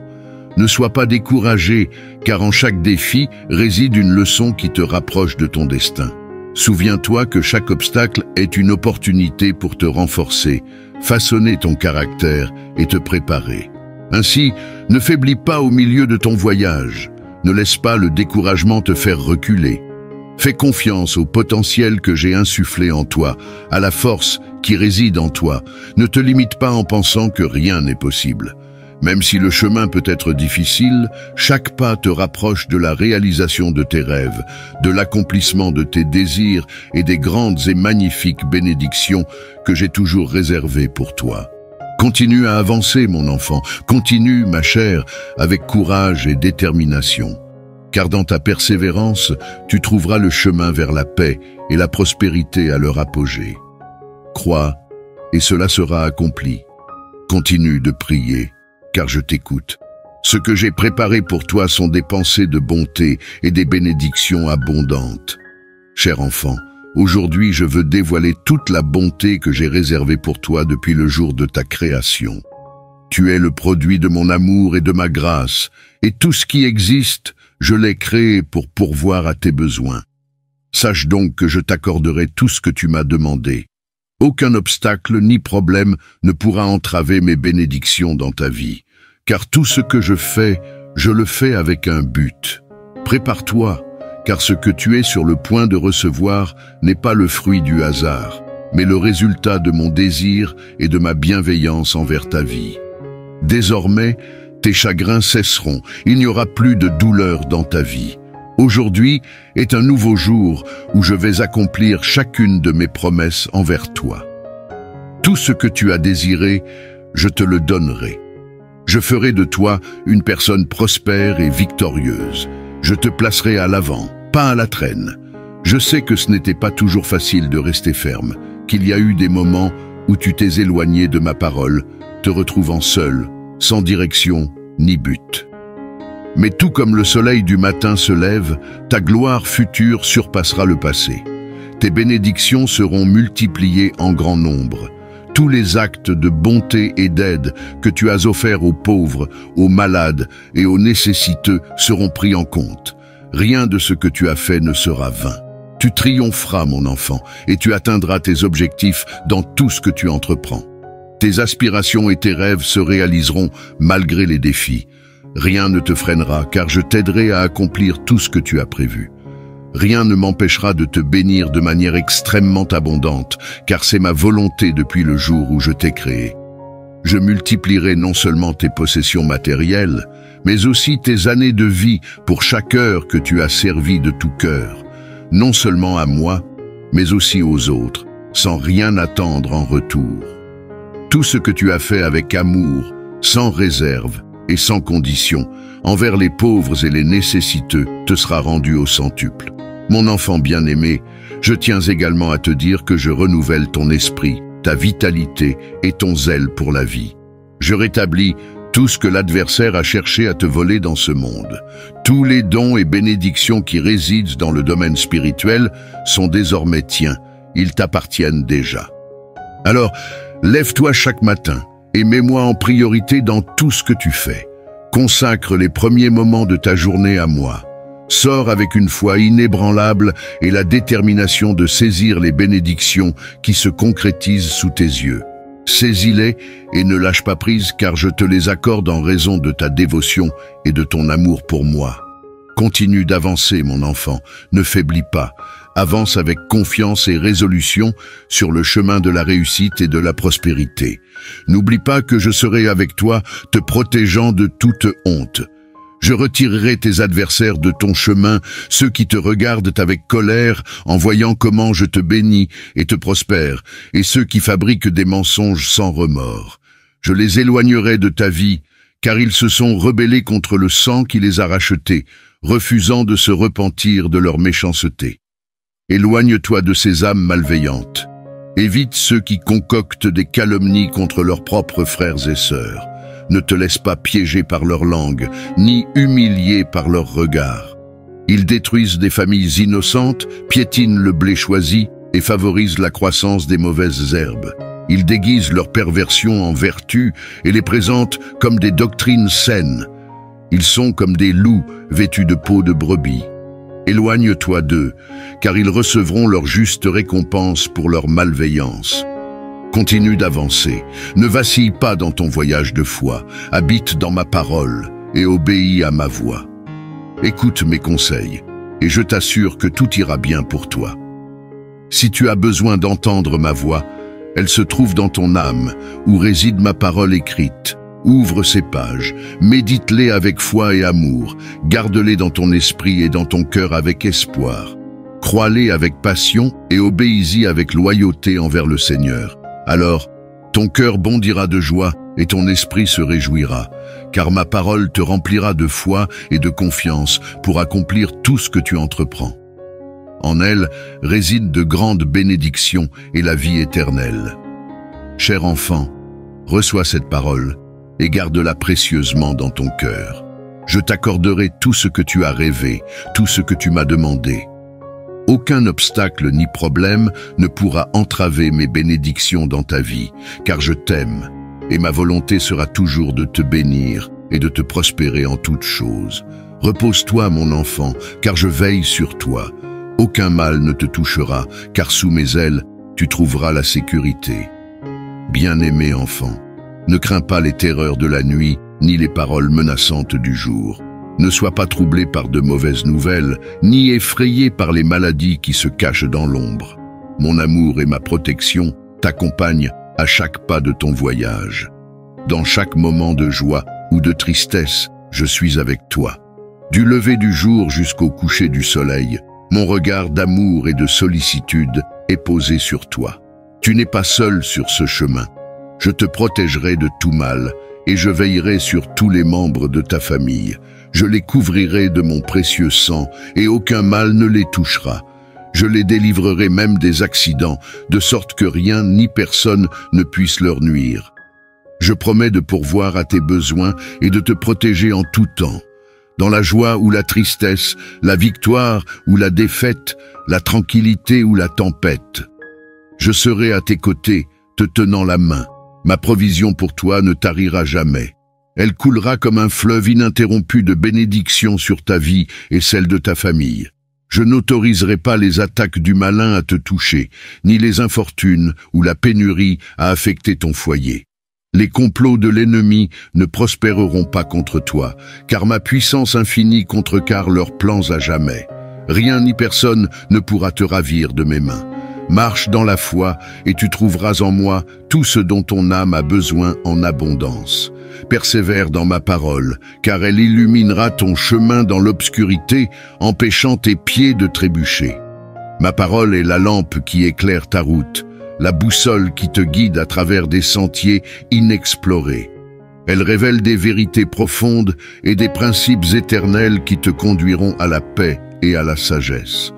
Ne sois pas découragé, car en chaque défi réside une leçon qui te rapproche de ton destin. Souviens-toi que chaque obstacle est une opportunité pour te renforcer, façonner ton caractère et te préparer. Ainsi, ne faiblis pas au milieu de ton voyage. Ne laisse pas le découragement te faire reculer. Fais confiance au potentiel que j'ai insufflé en toi, à la force qui réside en toi. Ne te limite pas en pensant que rien n'est possible. Même si le chemin peut être difficile, chaque pas te rapproche de la réalisation de tes rêves, de l'accomplissement de tes désirs et des grandes et magnifiques bénédictions que j'ai toujours réservées pour toi. Continue à avancer, mon enfant, continue, ma chère, avec courage et détermination. Car dans ta persévérance, tu trouveras le chemin vers la paix et la prospérité à leur apogée. Crois, et cela sera accompli. Continue de prier, car je t'écoute. Ce que j'ai préparé pour toi sont des pensées de bonté et des bénédictions abondantes. Cher enfant, aujourd'hui je veux dévoiler toute la bonté que j'ai réservée pour toi depuis le jour de ta création. Tu es le produit de mon amour et de ma grâce, et tout ce qui existe, je l'ai créé pour pourvoir à tes besoins. Sache donc que je t'accorderai tout ce que tu m'as demandé. Aucun obstacle ni problème ne pourra entraver mes bénédictions dans ta vie, car tout ce que je fais, je le fais avec un but. Prépare-toi, car ce que tu es sur le point de recevoir n'est pas le fruit du hasard, mais le résultat de mon désir et de ma bienveillance envers ta vie. Désormais, tes chagrins cesseront, il n'y aura plus de douleur dans ta vie. Aujourd'hui est un nouveau jour où je vais accomplir chacune de mes promesses envers toi. Tout ce que tu as désiré, je te le donnerai. Je ferai de toi une personne prospère et victorieuse. Je te placerai à l'avant, pas à la traîne. Je sais que ce n'était pas toujours facile de rester ferme, qu'il y a eu des moments où tu t'es éloigné de ma parole, te retrouvant seul, sans direction ni but. Mais tout comme le soleil du matin se lève, ta gloire future surpassera le passé. Tes bénédictions seront multipliées en grand nombre. Tous les actes de bonté et d'aide que tu as offerts aux pauvres, aux malades et aux nécessiteux seront pris en compte. Rien de ce que tu as fait ne sera vain. Tu triompheras, mon enfant, et tu atteindras tes objectifs dans tout ce que tu entreprends. Tes aspirations et tes rêves se réaliseront malgré les défis. Rien ne te freinera, car je t'aiderai à accomplir tout ce que tu as prévu. Rien ne m'empêchera de te bénir de manière extrêmement abondante, car c'est ma volonté depuis le jour où je t'ai créé. Je multiplierai non seulement tes possessions matérielles, mais aussi tes années de vie pour chaque heure que tu as servi de tout cœur, non seulement à moi, mais aussi aux autres, sans rien attendre en retour. Tout ce que tu as fait avec amour, sans réserve et sans condition, envers les pauvres et les nécessiteux, te sera rendu au centuple. Mon enfant bien-aimé, je tiens également à te dire que je renouvelle ton esprit, ta vitalité et ton zèle pour la vie. Je rétablis tout ce que l'adversaire a cherché à te voler dans ce monde. Tous les dons et bénédictions qui résident dans le domaine spirituel sont désormais tiens, ils t'appartiennent déjà. Alors, Lève-toi chaque matin et mets-moi en priorité dans tout ce que tu fais. Consacre les premiers moments de ta journée à moi. Sors avec une foi inébranlable et la détermination de saisir les bénédictions qui se concrétisent sous tes yeux. Saisis-les et ne lâche pas prise car je te les accorde en raison de ta dévotion et de ton amour pour moi. Continue d'avancer, mon enfant, ne faiblis pas. Avance avec confiance et résolution sur le chemin de la réussite et de la prospérité. N'oublie pas que je serai avec toi, te protégeant de toute honte. Je retirerai tes adversaires de ton chemin, ceux qui te regardent avec colère en voyant comment je te bénis et te prospère, et ceux qui fabriquent des mensonges sans remords. Je les éloignerai de ta vie, car ils se sont rebellés contre le sang qui les a rachetés, refusant de se repentir de leur méchanceté. Éloigne-toi de ces âmes malveillantes. Évite ceux qui concoctent des calomnies contre leurs propres frères et sœurs. Ne te laisse pas piéger par leur langue, ni humilier par leurs regards. Ils détruisent des familles innocentes, piétinent le blé choisi et favorisent la croissance des mauvaises herbes. Ils déguisent leur perversion en vertu et les présentent comme des doctrines saines. Ils sont comme des loups vêtus de peau de brebis. Éloigne-toi d'eux, car ils recevront leur juste récompense pour leur malveillance. Continue d'avancer, ne vacille pas dans ton voyage de foi, habite dans ma parole et obéis à ma voix. Écoute mes conseils, et je t'assure que tout ira bien pour toi. Si tu as besoin d'entendre ma voix, elle se trouve dans ton âme, où réside ma parole écrite. Ouvre ces pages, médite-les avec foi et amour, garde-les dans ton esprit et dans ton cœur avec espoir. Crois-les avec passion et obéis-y avec loyauté envers le Seigneur. Alors, ton cœur bondira de joie et ton esprit se réjouira, car ma parole te remplira de foi et de confiance pour accomplir tout ce que tu entreprends. En elle résident de grandes bénédictions et la vie éternelle. Cher enfant, reçois cette parole et garde-la précieusement dans ton cœur. Je t'accorderai tout ce que tu as rêvé, tout ce que tu m'as demandé. Aucun obstacle ni problème ne pourra entraver mes bénédictions dans ta vie, car je t'aime, et ma volonté sera toujours de te bénir et de te prospérer en toutes choses. Repose-toi, mon enfant, car je veille sur toi. Aucun mal ne te touchera, car sous mes ailes, tu trouveras la sécurité. Bien-aimé enfant, ne crains pas les terreurs de la nuit, ni les paroles menaçantes du jour. Ne sois pas troublé par de mauvaises nouvelles, ni effrayé par les maladies qui se cachent dans l'ombre. Mon amour et ma protection t'accompagnent à chaque pas de ton voyage. Dans chaque moment de joie ou de tristesse, je suis avec toi. Du lever du jour jusqu'au coucher du soleil, mon regard d'amour et de sollicitude est posé sur toi. Tu n'es pas seul sur ce chemin. Je te protégerai de tout mal et je veillerai sur tous les membres de ta famille. Je les couvrirai de mon précieux sang et aucun mal ne les touchera. Je les délivrerai même des accidents, de sorte que rien ni personne ne puisse leur nuire. Je promets de pourvoir à tes besoins et de te protéger en tout temps. Dans la joie ou la tristesse, la victoire ou la défaite, la tranquillité ou la tempête. Je serai à tes côtés, te tenant la main. Ma provision pour toi ne tarira jamais. Elle coulera comme un fleuve ininterrompu de bénédictions sur ta vie et celle de ta famille. Je n'autoriserai pas les attaques du malin à te toucher, ni les infortunes ou la pénurie à affecter ton foyer. Les complots de l'ennemi ne prospéreront pas contre toi, car ma puissance infinie contrecarre leurs plans à jamais. Rien ni personne ne pourra te ravir de mes mains. Marche dans la foi et tu trouveras en moi tout ce dont ton âme a besoin en abondance. Persévère dans ma parole, car elle illuminera ton chemin dans l'obscurité, empêchant tes pieds de trébucher. Ma parole est la lampe qui éclaire ta route, la boussole qui te guide à travers des sentiers inexplorés. Elle révèle des vérités profondes et des principes éternels qui te conduiront à la paix et à la sagesse.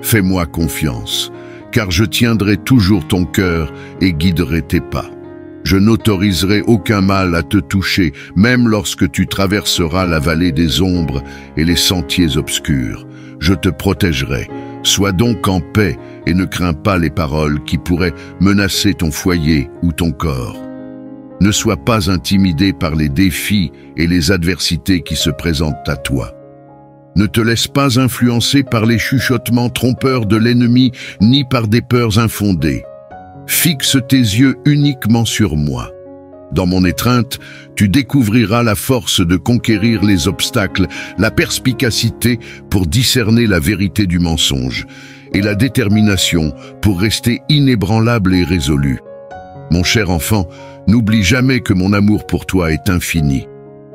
Fais-moi confiance, car je tiendrai toujours ton cœur et guiderai tes pas. Je n'autoriserai aucun mal à te toucher, même lorsque tu traverseras la vallée des ombres et les sentiers obscurs. Je te protégerai, Sois donc en paix et ne crains pas les paroles qui pourraient menacer ton foyer ou ton corps. Ne sois pas intimidé par les défis et les adversités qui se présentent à toi. Ne te laisse pas influencer par les chuchotements trompeurs de l'ennemi ni par des peurs infondées. Fixe tes yeux uniquement sur moi. Dans mon étreinte, tu découvriras la force de conquérir les obstacles, la perspicacité pour discerner la vérité du mensonge et la détermination pour rester inébranlable et résolu. Mon cher enfant, n'oublie jamais que mon amour pour toi est infini.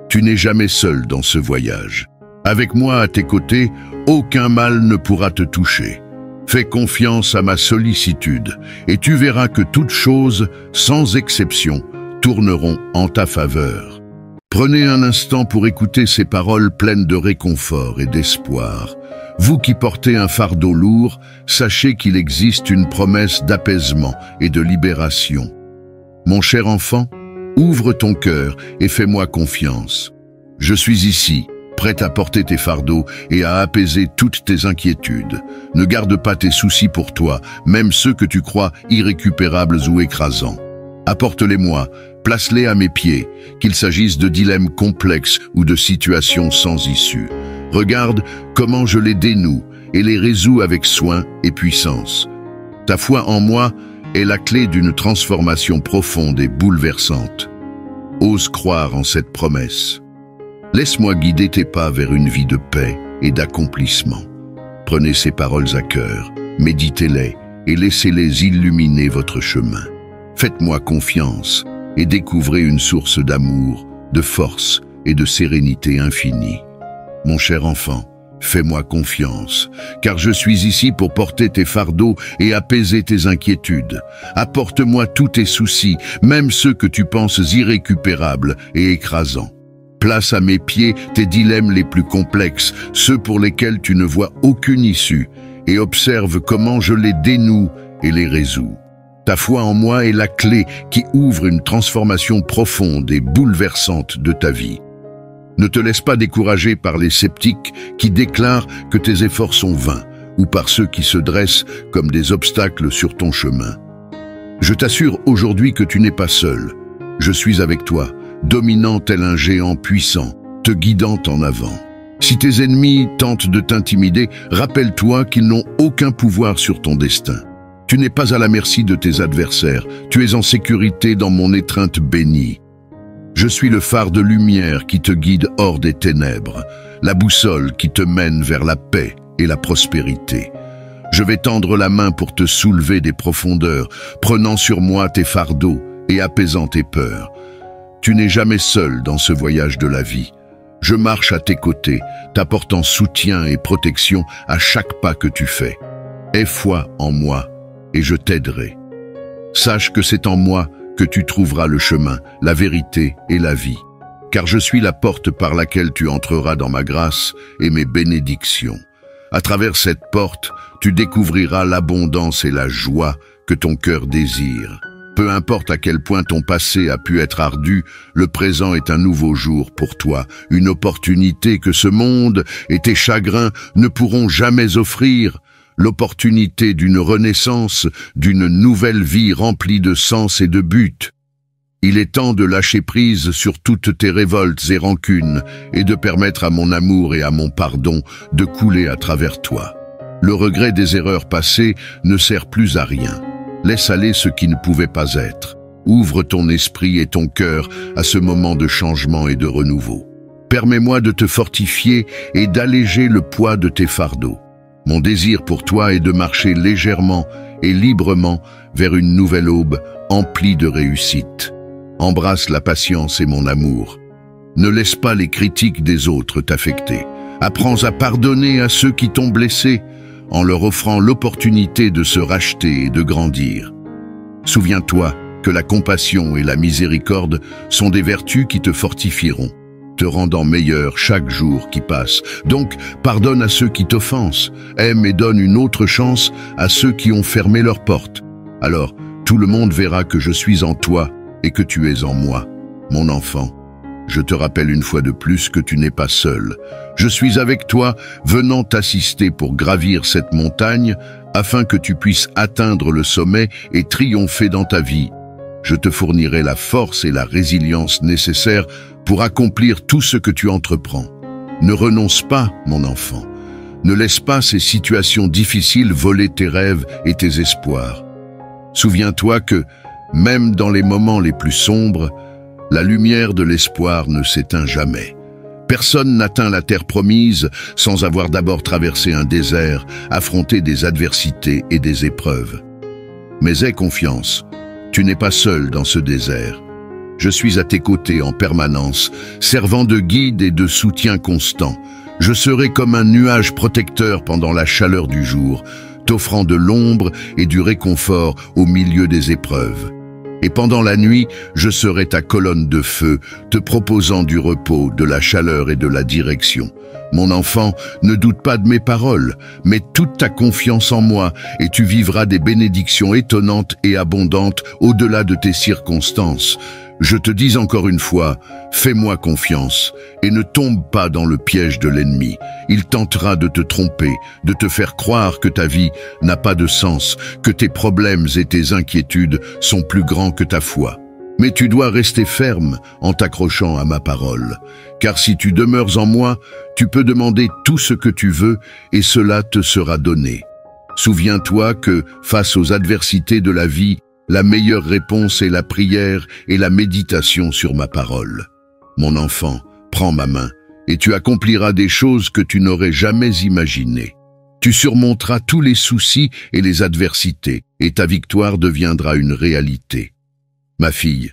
Tu n'es jamais seul dans ce voyage. Avec moi à tes côtés, aucun mal ne pourra te toucher. Fais confiance à ma sollicitude et tu verras que toutes choses, sans exception, tourneront en ta faveur. Prenez un instant pour écouter ces paroles pleines de réconfort et d'espoir. Vous qui portez un fardeau lourd, sachez qu'il existe une promesse d'apaisement et de libération. Mon cher enfant, ouvre ton cœur et fais-moi confiance. Je suis ici, prêt à porter tes fardeaux et à apaiser toutes tes inquiétudes. Ne garde pas tes soucis pour toi, même ceux que tu crois irrécupérables ou écrasants. Apporte-les-moi, place-les à mes pieds, qu'il s'agisse de dilemmes complexes ou de situations sans issue. Regarde comment je les dénoue et les résous avec soin et puissance. Ta foi en moi est la clé d'une transformation profonde et bouleversante. Ose croire en cette promesse. Laisse-moi guider tes pas vers une vie de paix et d'accomplissement. Prenez ces paroles à cœur, méditez-les et laissez-les illuminer votre chemin. Faites-moi confiance et découvrez une source d'amour, de force et de sérénité infinie. Mon cher enfant, fais-moi confiance, car je suis ici pour porter tes fardeaux et apaiser tes inquiétudes. Apporte-moi tous tes soucis, même ceux que tu penses irrécupérables et écrasants. Place à mes pieds tes dilemmes les plus complexes, ceux pour lesquels tu ne vois aucune issue, et observe comment je les dénoue et les résous. Ta foi en moi est la clé qui ouvre une transformation profonde et bouleversante de ta vie. Ne te laisse pas décourager par les sceptiques qui déclarent que tes efforts sont vains ou par ceux qui se dressent comme des obstacles sur ton chemin. Je t'assure aujourd'hui que tu n'es pas seul. Je suis avec toi, dominant tel un géant puissant, te guidant en avant. Si tes ennemis tentent de t'intimider, rappelle-toi qu'ils n'ont aucun pouvoir sur ton destin. Tu n'es pas à la merci de tes adversaires, tu es en sécurité dans mon étreinte bénie. Je suis le phare de lumière qui te guide hors des ténèbres, la boussole qui te mène vers la paix et la prospérité. Je vais tendre la main pour te soulever des profondeurs, prenant sur moi tes fardeaux et apaisant tes peurs. Tu n'es jamais seul dans ce voyage de la vie. Je marche à tes côtés, t'apportant soutien et protection à chaque pas que tu fais. Aie foi en moi et je t'aiderai. Sache que c'est en moi que tu trouveras le chemin, la vérité et la vie, car je suis la porte par laquelle tu entreras dans ma grâce et mes bénédictions. À travers cette porte, tu découvriras l'abondance et la joie que ton cœur désire. Peu importe à quel point ton passé a pu être ardu, le présent est un nouveau jour pour toi, une opportunité que ce monde et tes chagrins ne pourront jamais offrir. L'opportunité d'une renaissance, d'une nouvelle vie remplie de sens et de but. Il est temps de lâcher prise sur toutes tes révoltes et rancunes et de permettre à mon amour et à mon pardon de couler à travers toi. Le regret des erreurs passées ne sert plus à rien. Laisse aller ce qui ne pouvait pas être. Ouvre ton esprit et ton cœur à ce moment de changement et de renouveau. Permets-moi de te fortifier et d'alléger le poids de tes fardeaux. Mon désir pour toi est de marcher légèrement et librement vers une nouvelle aube emplie de réussite. Embrasse la patience et mon amour. Ne laisse pas les critiques des autres t'affecter. Apprends à pardonner à ceux qui t'ont blessé en leur offrant l'opportunité de se racheter et de grandir. Souviens-toi que la compassion et la miséricorde sont des vertus qui te fortifieront, te rendant meilleur chaque jour qui passe. Donc, pardonne à ceux qui t'offensent, aime et donne une autre chance à ceux qui ont fermé leurs portes. Alors, tout le monde verra que je suis en toi et que tu es en moi, mon enfant. Je te rappelle une fois de plus que tu n'es pas seul. Je suis avec toi, venant t'assister pour gravir cette montagne, afin que tu puisses atteindre le sommet et triompher dans ta vie. Je te fournirai la force et la résilience nécessaires pour accomplir tout ce que tu entreprends. Ne renonce pas, mon enfant. Ne laisse pas ces situations difficiles voler tes rêves et tes espoirs. Souviens-toi que, même dans les moments les plus sombres, la lumière de l'espoir ne s'éteint jamais. Personne n'atteint la terre promise sans avoir d'abord traversé un désert, affronté des adversités et des épreuves. Mais aie confiance, tu n'es pas seul dans ce désert. Je suis à tes côtés en permanence, servant de guide et de soutien constant. Je serai comme un nuage protecteur pendant la chaleur du jour, t'offrant de l'ombre et du réconfort au milieu des épreuves. Et pendant la nuit, je serai ta colonne de feu, te proposant du repos, de la chaleur et de la direction. Mon enfant, ne doute pas de mes paroles, mets toute ta confiance en moi et tu vivras des bénédictions étonnantes et abondantes au-delà de tes circonstances. Je te dis encore une fois, fais-moi confiance et ne tombe pas dans le piège de l'ennemi. Il tentera de te tromper, de te faire croire que ta vie n'a pas de sens, que tes problèmes et tes inquiétudes sont plus grands que ta foi. Mais tu dois rester ferme en t'accrochant à ma parole, car si tu demeures en moi, tu peux demander tout ce que tu veux et cela te sera donné. Souviens-toi que, face aux adversités de la vie, la meilleure réponse est la prière et la méditation sur ma parole. Mon enfant, prends ma main et tu accompliras des choses que tu n'aurais jamais imaginées. Tu surmonteras tous les soucis et les adversités et ta victoire deviendra une réalité. Ma fille,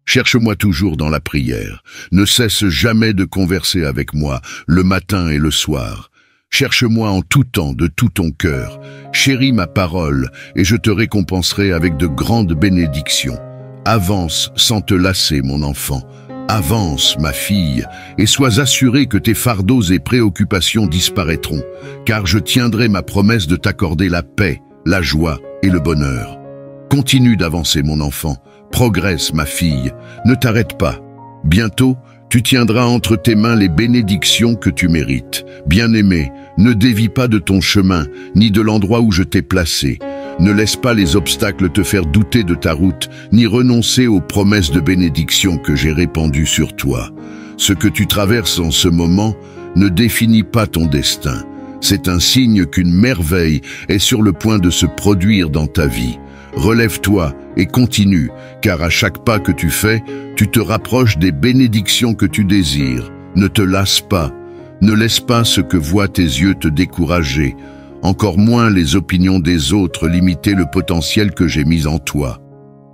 cherche-moi toujours dans la prière. Ne cesse jamais de converser avec moi, le matin et le soir. Cherche-moi en tout temps, de tout ton cœur. Chéris ma parole, et je te récompenserai avec de grandes bénédictions. Avance sans te lasser, mon enfant. Avance, ma fille, et sois assurée que tes fardeaux et préoccupations disparaîtront, car je tiendrai ma promesse de t'accorder la paix, la joie et le bonheur. Continue d'avancer, mon enfant. Progresse, ma fille. Ne t'arrête pas. Bientôt, tu tiendras entre tes mains les bénédictions que tu mérites. Bien-aimé, ne dévie pas de ton chemin, ni de l'endroit où je t'ai placé. Ne laisse pas les obstacles te faire douter de ta route, ni renoncer aux promesses de bénédiction que j'ai répandues sur toi. Ce que tu traverses en ce moment ne définit pas ton destin. C'est un signe qu'une merveille est sur le point de se produire dans ta vie. Relève-toi et continue, car à chaque pas que tu fais, tu te rapproches des bénédictions que tu désires. Ne te lasse pas, ne laisse pas ce que voient tes yeux te décourager, encore moins les opinions des autres limiter le potentiel que j'ai mis en toi.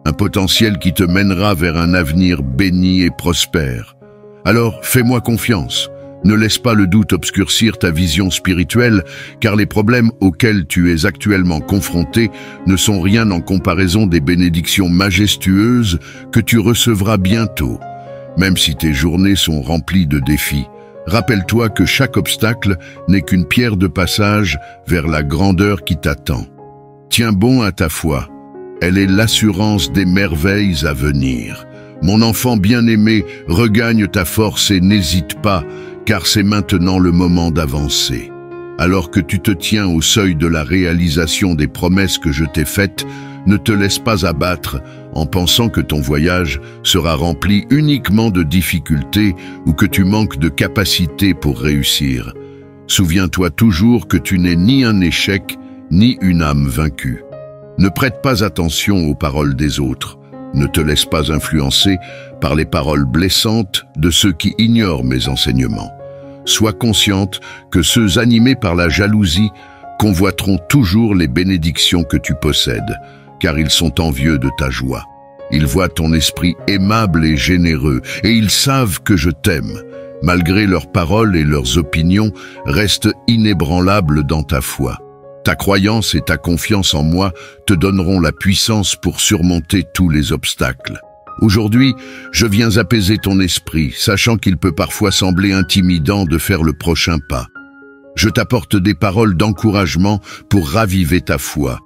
Un potentiel qui te mènera vers un avenir béni et prospère. Alors fais-moi confiance. Ne laisse pas le doute obscurcir ta vision spirituelle, car les problèmes auxquels tu es actuellement confronté ne sont rien en comparaison des bénédictions majestueuses que tu recevras bientôt. Même si tes journées sont remplies de défis, rappelle-toi que chaque obstacle n'est qu'une pierre de passage vers la grandeur qui t'attend. Tiens bon à ta foi, elle est l'assurance des merveilles à venir. Mon enfant bien-aimé, regagne ta force et n'hésite pas, car c'est maintenant le moment d'avancer. Alors que tu te tiens au seuil de la réalisation des promesses que je t'ai faites, ne te laisse pas abattre en pensant que ton voyage sera rempli uniquement de difficultés ou que tu manques de capacité pour réussir. Souviens-toi toujours que tu n'es ni un échec, ni une âme vaincue. Ne prête pas attention aux paroles des autres. Ne te laisse pas influencer par les paroles blessantes de ceux qui ignorent mes enseignements. Sois consciente que ceux animés par la jalousie convoiteront toujours les bénédictions que tu possèdes, car ils sont envieux de ta joie. Ils voient ton esprit aimable et généreux, et ils savent que je t'aime. Malgré leurs paroles et leurs opinions, reste inébranlable dans ta foi. Ta croyance et ta confiance en moi te donneront la puissance pour surmonter tous les obstacles. Aujourd'hui, je viens apaiser ton esprit, sachant qu'il peut parfois sembler intimidant de faire le prochain pas. Je t'apporte des paroles d'encouragement pour raviver ta foi.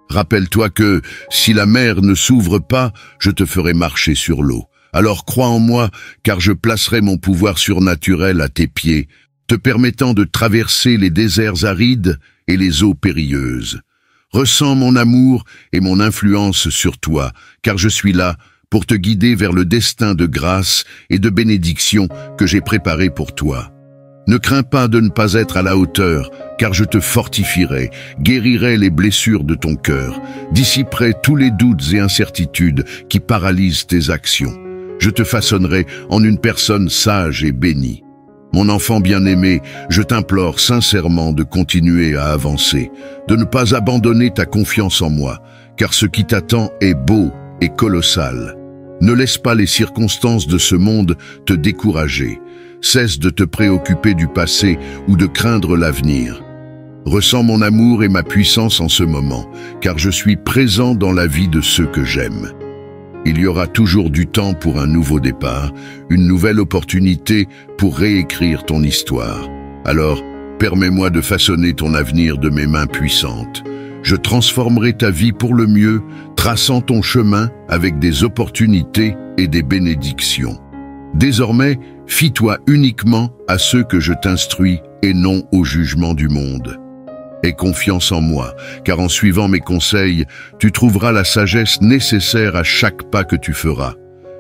Rappelle-toi que, si la mer ne s'ouvre pas, je te ferai marcher sur l'eau. Alors crois en moi, car je placerai mon pouvoir surnaturel à tes pieds, te permettant de traverser les déserts arides et les eaux périlleuses. Ressens mon amour et mon influence sur toi, car je suis là pour te guider vers le destin de grâce et de bénédiction que j'ai préparé pour toi. Ne crains pas de ne pas être à la hauteur, car je te fortifierai, guérirai les blessures de ton cœur, dissiperai tous les doutes et incertitudes qui paralysent tes actions. Je te façonnerai en une personne sage et bénie. Mon enfant bien-aimé, je t'implore sincèrement de continuer à avancer, de ne pas abandonner ta confiance en moi, car ce qui t'attend est beau et colossal. Ne laisse pas les circonstances de ce monde te décourager. Cesse de te préoccuper du passé ou de craindre l'avenir. Ressens mon amour et ma puissance en ce moment, car je suis présent dans la vie de ceux que j'aime. Il y aura toujours du temps pour un nouveau départ, une nouvelle opportunité pour réécrire ton histoire. Alors, permets-moi de façonner ton avenir de mes mains puissantes. Je transformerai ta vie pour le mieux, traçant ton chemin avec des opportunités et des bénédictions. Désormais, fie-toi uniquement à ceux que je t'instruis et non au jugement du monde. Aie confiance en moi, car en suivant mes conseils, tu trouveras la sagesse nécessaire à chaque pas que tu feras.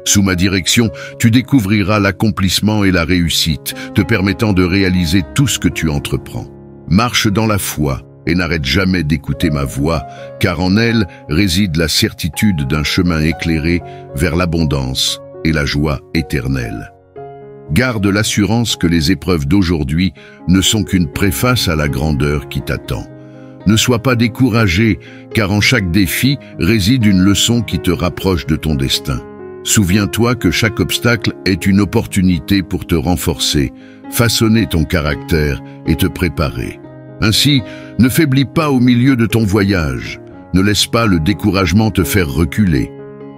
Sous ma direction, tu découvriras l'accomplissement et la réussite, te permettant de réaliser tout ce que tu entreprends. Marche dans la foi et n'arrête jamais d'écouter ma voix, car en elle réside la certitude d'un chemin éclairé vers l'abondance et la joie éternelle. Garde l'assurance que les épreuves d'aujourd'hui ne sont qu'une préface à la grandeur qui t'attend. Ne sois pas découragé, car en chaque défi réside une leçon qui te rapproche de ton destin. Souviens-toi que chaque obstacle est une opportunité pour te renforcer, façonner ton caractère et te préparer. Ainsi, ne faiblis pas au milieu de ton voyage. Ne laisse pas le découragement te faire reculer.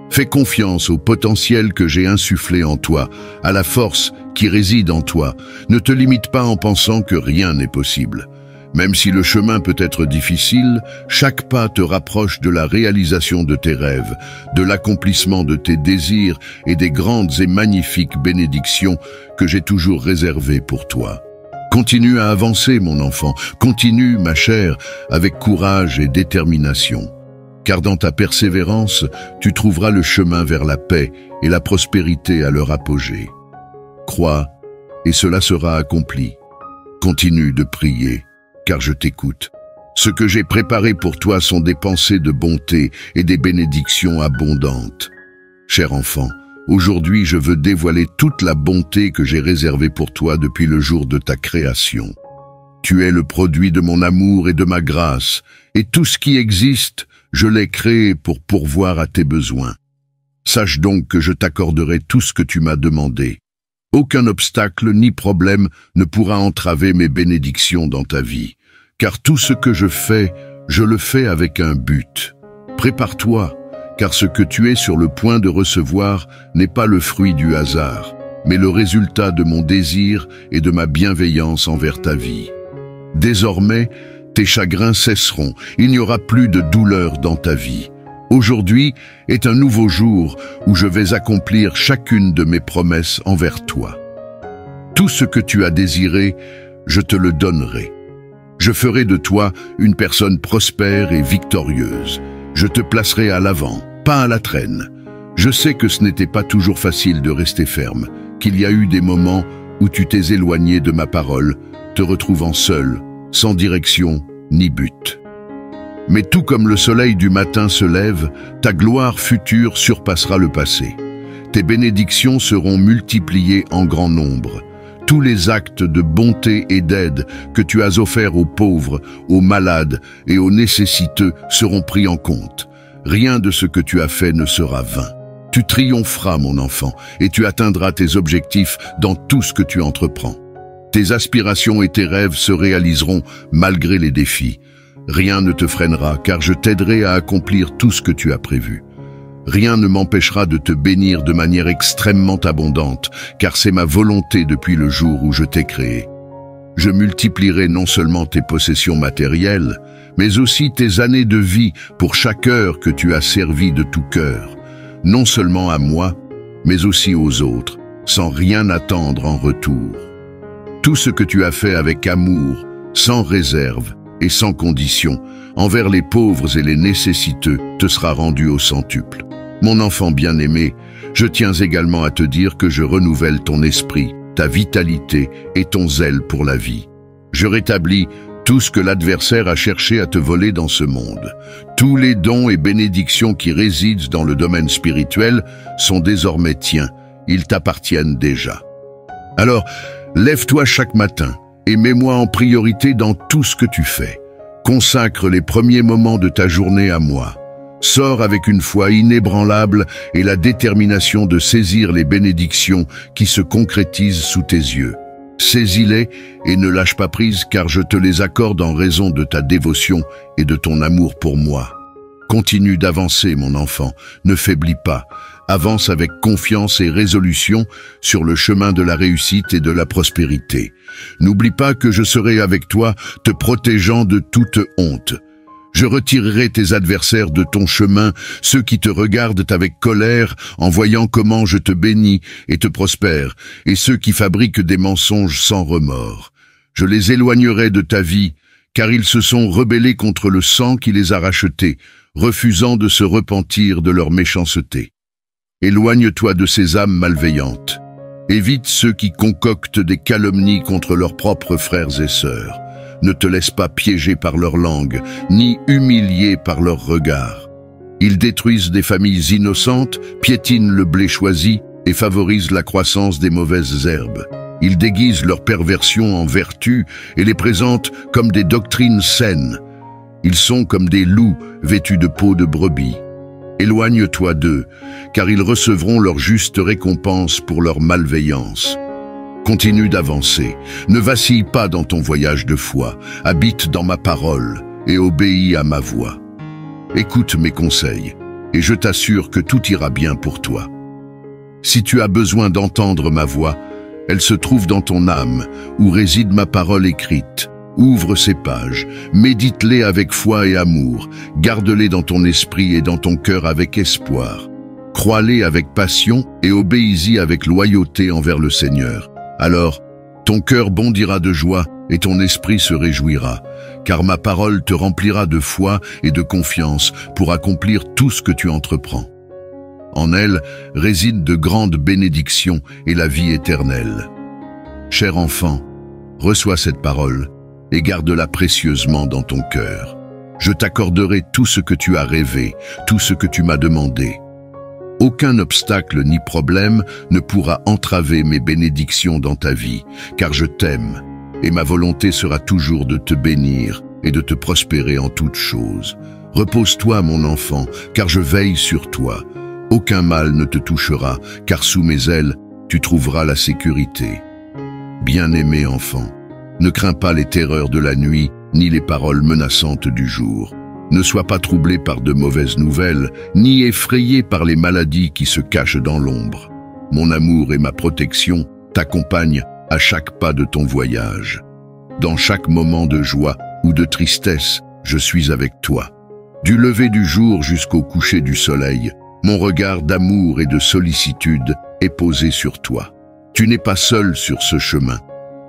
Fais confiance au potentiel que j'ai insufflé en toi, à la force qui réside en toi. Ne te limite pas en pensant que rien n'est possible. Même si le chemin peut être difficile, chaque pas te rapproche de la réalisation de tes rêves, de l'accomplissement de tes désirs et des grandes et magnifiques bénédictions que j'ai toujours réservées pour toi. Continue à avancer, mon enfant. Continue, ma chère, avec courage et détermination. Car dans ta persévérance, tu trouveras le chemin vers la paix et la prospérité à leur apogée. Crois, et cela sera accompli. Continue de prier, car je t'écoute. Ce que j'ai préparé pour toi sont des pensées de bonté et des bénédictions abondantes. Cher enfant, aujourd'hui je veux dévoiler toute la bonté que j'ai réservée pour toi depuis le jour de ta création. Tu es le produit de mon amour et de ma grâce, et tout ce qui existe, je l'ai créé pour pourvoir à tes besoins. Sache donc que je t'accorderai tout ce que tu m'as demandé. Aucun obstacle ni problème ne pourra entraver mes bénédictions dans ta vie, car tout ce que je le fais avec un but. Prépare-toi, car ce que tu es sur le point de recevoir n'est pas le fruit du hasard, mais le résultat de mon désir et de ma bienveillance envers ta vie. Désormais, tes chagrins cesseront, il n'y aura plus de douleur dans ta vie. Aujourd'hui est un nouveau jour où je vais accomplir chacune de mes promesses envers toi. Tout ce que tu as désiré, je te le donnerai. Je ferai de toi une personne prospère et victorieuse. Je te placerai à l'avant, pas à la traîne. Je sais que ce n'était pas toujours facile de rester ferme, qu'il y a eu des moments où tu t'es éloigné de ma parole, te retrouvant seul, sans direction ni but. Mais tout comme le soleil du matin se lève, ta gloire future surpassera le passé. Tes bénédictions seront multipliées en grand nombre. Tous les actes de bonté et d'aide que tu as offerts aux pauvres, aux malades et aux nécessiteux seront pris en compte. Rien de ce que tu as fait ne sera vain. Tu triompheras, mon enfant, et tu atteindras tes objectifs dans tout ce que tu entreprends. Tes aspirations et tes rêves se réaliseront malgré les défis. Rien ne te freinera, car je t'aiderai à accomplir tout ce que tu as prévu. Rien ne m'empêchera de te bénir de manière extrêmement abondante, car c'est ma volonté depuis le jour où je t'ai créé. Je multiplierai non seulement tes possessions matérielles, mais aussi tes années de vie pour chaque heure que tu as servi de tout cœur, non seulement à moi, mais aussi aux autres, sans rien attendre en retour. Tout ce que tu as fait avec amour, sans réserve et sans condition, envers les pauvres et les nécessiteux, te sera rendu au centuple. Mon enfant bien-aimé, je tiens également à te dire que je renouvelle ton esprit, ta vitalité et ton zèle pour la vie. Je rétablis tout ce que l'adversaire a cherché à te voler dans ce monde. Tous les dons et bénédictions qui résident dans le domaine spirituel sont désormais tiens, ils t'appartiennent déjà. Alors, lève-toi chaque matin et mets-moi en priorité dans tout ce que tu fais. Consacre les premiers moments de ta journée à moi. Sors avec une foi inébranlable et la détermination de saisir les bénédictions qui se concrétisent sous tes yeux. Saisis-les et ne lâche pas prise car je te les accorde en raison de ta dévotion et de ton amour pour moi. Continue d'avancer, mon enfant, ne faiblis pas. Avance avec confiance et résolution sur le chemin de la réussite et de la prospérité. N'oublie pas que je serai avec toi, te protégeant de toute honte. Je retirerai tes adversaires de ton chemin, ceux qui te regardent avec colère en voyant comment je te bénis et te prospère, et ceux qui fabriquent des mensonges sans remords. Je les éloignerai de ta vie, car ils se sont rebellés contre le sang qui les a rachetés, refusant de se repentir de leur méchanceté. Éloigne-toi de ces âmes malveillantes. Évite ceux qui concoctent des calomnies contre leurs propres frères et sœurs. Ne te laisse pas piéger par leur langue, ni humilier par leurs regards. Ils détruisent des familles innocentes, piétinent le blé choisi et favorisent la croissance des mauvaises herbes. Ils déguisent leur perversion en vertu et les présentent comme des doctrines saines. Ils sont comme des loups vêtus de peau de brebis. Éloigne-toi d'eux, car ils recevront leur juste récompense pour leur malveillance. Continue d'avancer, ne vacille pas dans ton voyage de foi, habite dans ma parole et obéis à ma voix. Écoute mes conseils, et je t'assure que tout ira bien pour toi. Si tu as besoin d'entendre ma voix, elle se trouve dans ton âme, où réside ma parole écrite. Ouvre ces pages, médite-les avec foi et amour, garde-les dans ton esprit et dans ton cœur avec espoir. Crois-les avec passion et obéis-y avec loyauté envers le Seigneur. Alors, ton cœur bondira de joie et ton esprit se réjouira, car ma parole te remplira de foi et de confiance pour accomplir tout ce que tu entreprends. En elle résident de grandes bénédictions et la vie éternelle. Cher enfant, reçois cette parole et garde-la précieusement dans ton cœur. Je t'accorderai tout ce que tu as rêvé, tout ce que tu m'as demandé. Aucun obstacle ni problème ne pourra entraver mes bénédictions dans ta vie, car je t'aime, et ma volonté sera toujours de te bénir et de te prospérer en toutes choses. Repose-toi, mon enfant, car je veille sur toi. Aucun mal ne te touchera, car sous mes ailes, tu trouveras la sécurité. Bien-aimé enfant, ne crains pas les terreurs de la nuit, ni les paroles menaçantes du jour. Ne sois pas troublé par de mauvaises nouvelles, ni effrayé par les maladies qui se cachent dans l'ombre. Mon amour et ma protection t'accompagnent à chaque pas de ton voyage. Dans chaque moment de joie ou de tristesse, je suis avec toi. Du lever du jour jusqu'au coucher du soleil, mon regard d'amour et de sollicitude est posé sur toi. Tu n'es pas seul sur ce chemin.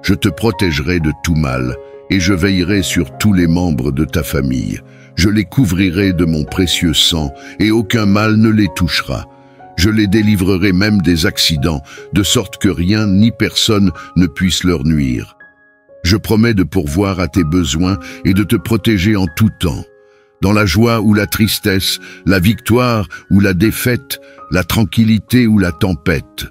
Je te protégerai de tout mal et je veillerai sur tous les membres de ta famille. Je les couvrirai de mon précieux sang et aucun mal ne les touchera. Je les délivrerai même des accidents, de sorte que rien ni personne ne puisse leur nuire. Je promets de pourvoir à tes besoins et de te protéger en tout temps. Dans la joie ou la tristesse, la victoire ou la défaite, la tranquillité ou la tempête.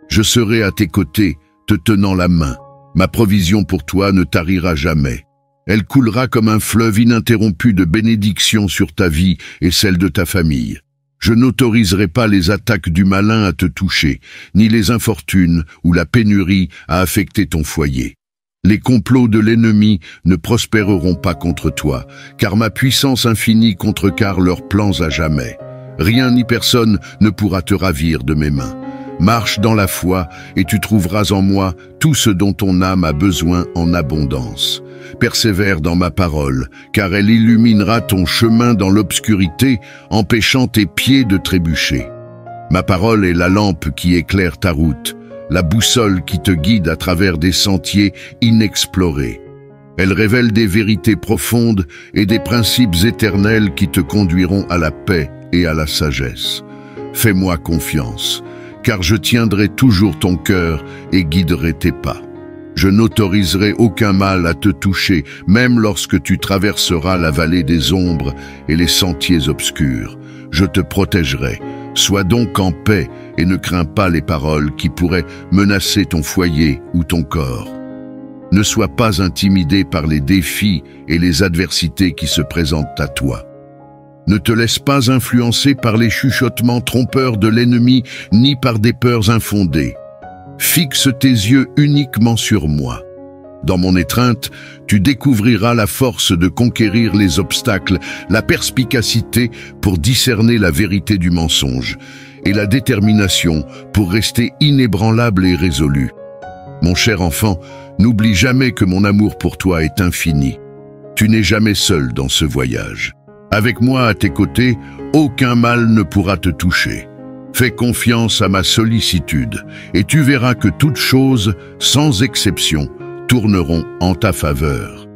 Je serai à tes côtés, te tenant la main. Ma provision pour toi ne tarira jamais. Elle coulera comme un fleuve ininterrompu de bénédictions sur ta vie et celle de ta famille. Je n'autoriserai pas les attaques du malin à te toucher, ni les infortunes ou la pénurie à affecter ton foyer. Les complots de l'ennemi ne prospéreront pas contre toi, car ma puissance infinie contrecarre leurs plans à jamais. Rien ni personne ne pourra te ravir de mes mains. Marche dans la foi et tu trouveras en moi tout ce dont ton âme a besoin en abondance. Persévère dans ma parole, car elle illuminera ton chemin dans l'obscurité, empêchant tes pieds de trébucher. Ma parole est la lampe qui éclaire ta route, la boussole qui te guide à travers des sentiers inexplorés. Elle révèle des vérités profondes et des principes éternels qui te conduiront à la paix et à la sagesse. Fais-moi confiance, car je tiendrai toujours ton cœur et guiderai tes pas. Je n'autoriserai aucun mal à te toucher, même lorsque tu traverseras la vallée des ombres et les sentiers obscurs. Je te protégerai. Sois donc en paix et ne crains pas les paroles qui pourraient menacer ton foyer ou ton corps. Ne sois pas intimidé par les défis et les adversités qui se présentent à toi. Ne te laisse pas influencer par les chuchotements trompeurs de l'ennemi ni par des peurs infondées. Fixe tes yeux uniquement sur moi. Dans mon étreinte, tu découvriras la force de conquérir les obstacles, la perspicacité pour discerner la vérité du mensonge et la détermination pour rester inébranlable et résolu. Mon cher enfant, n'oublie jamais que mon amour pour toi est infini. Tu n'es jamais seul dans ce voyage. Avec moi à tes côtés, aucun mal ne pourra te toucher. Fais confiance à ma sollicitude et tu verras que toutes choses, sans exception, tourneront en ta faveur.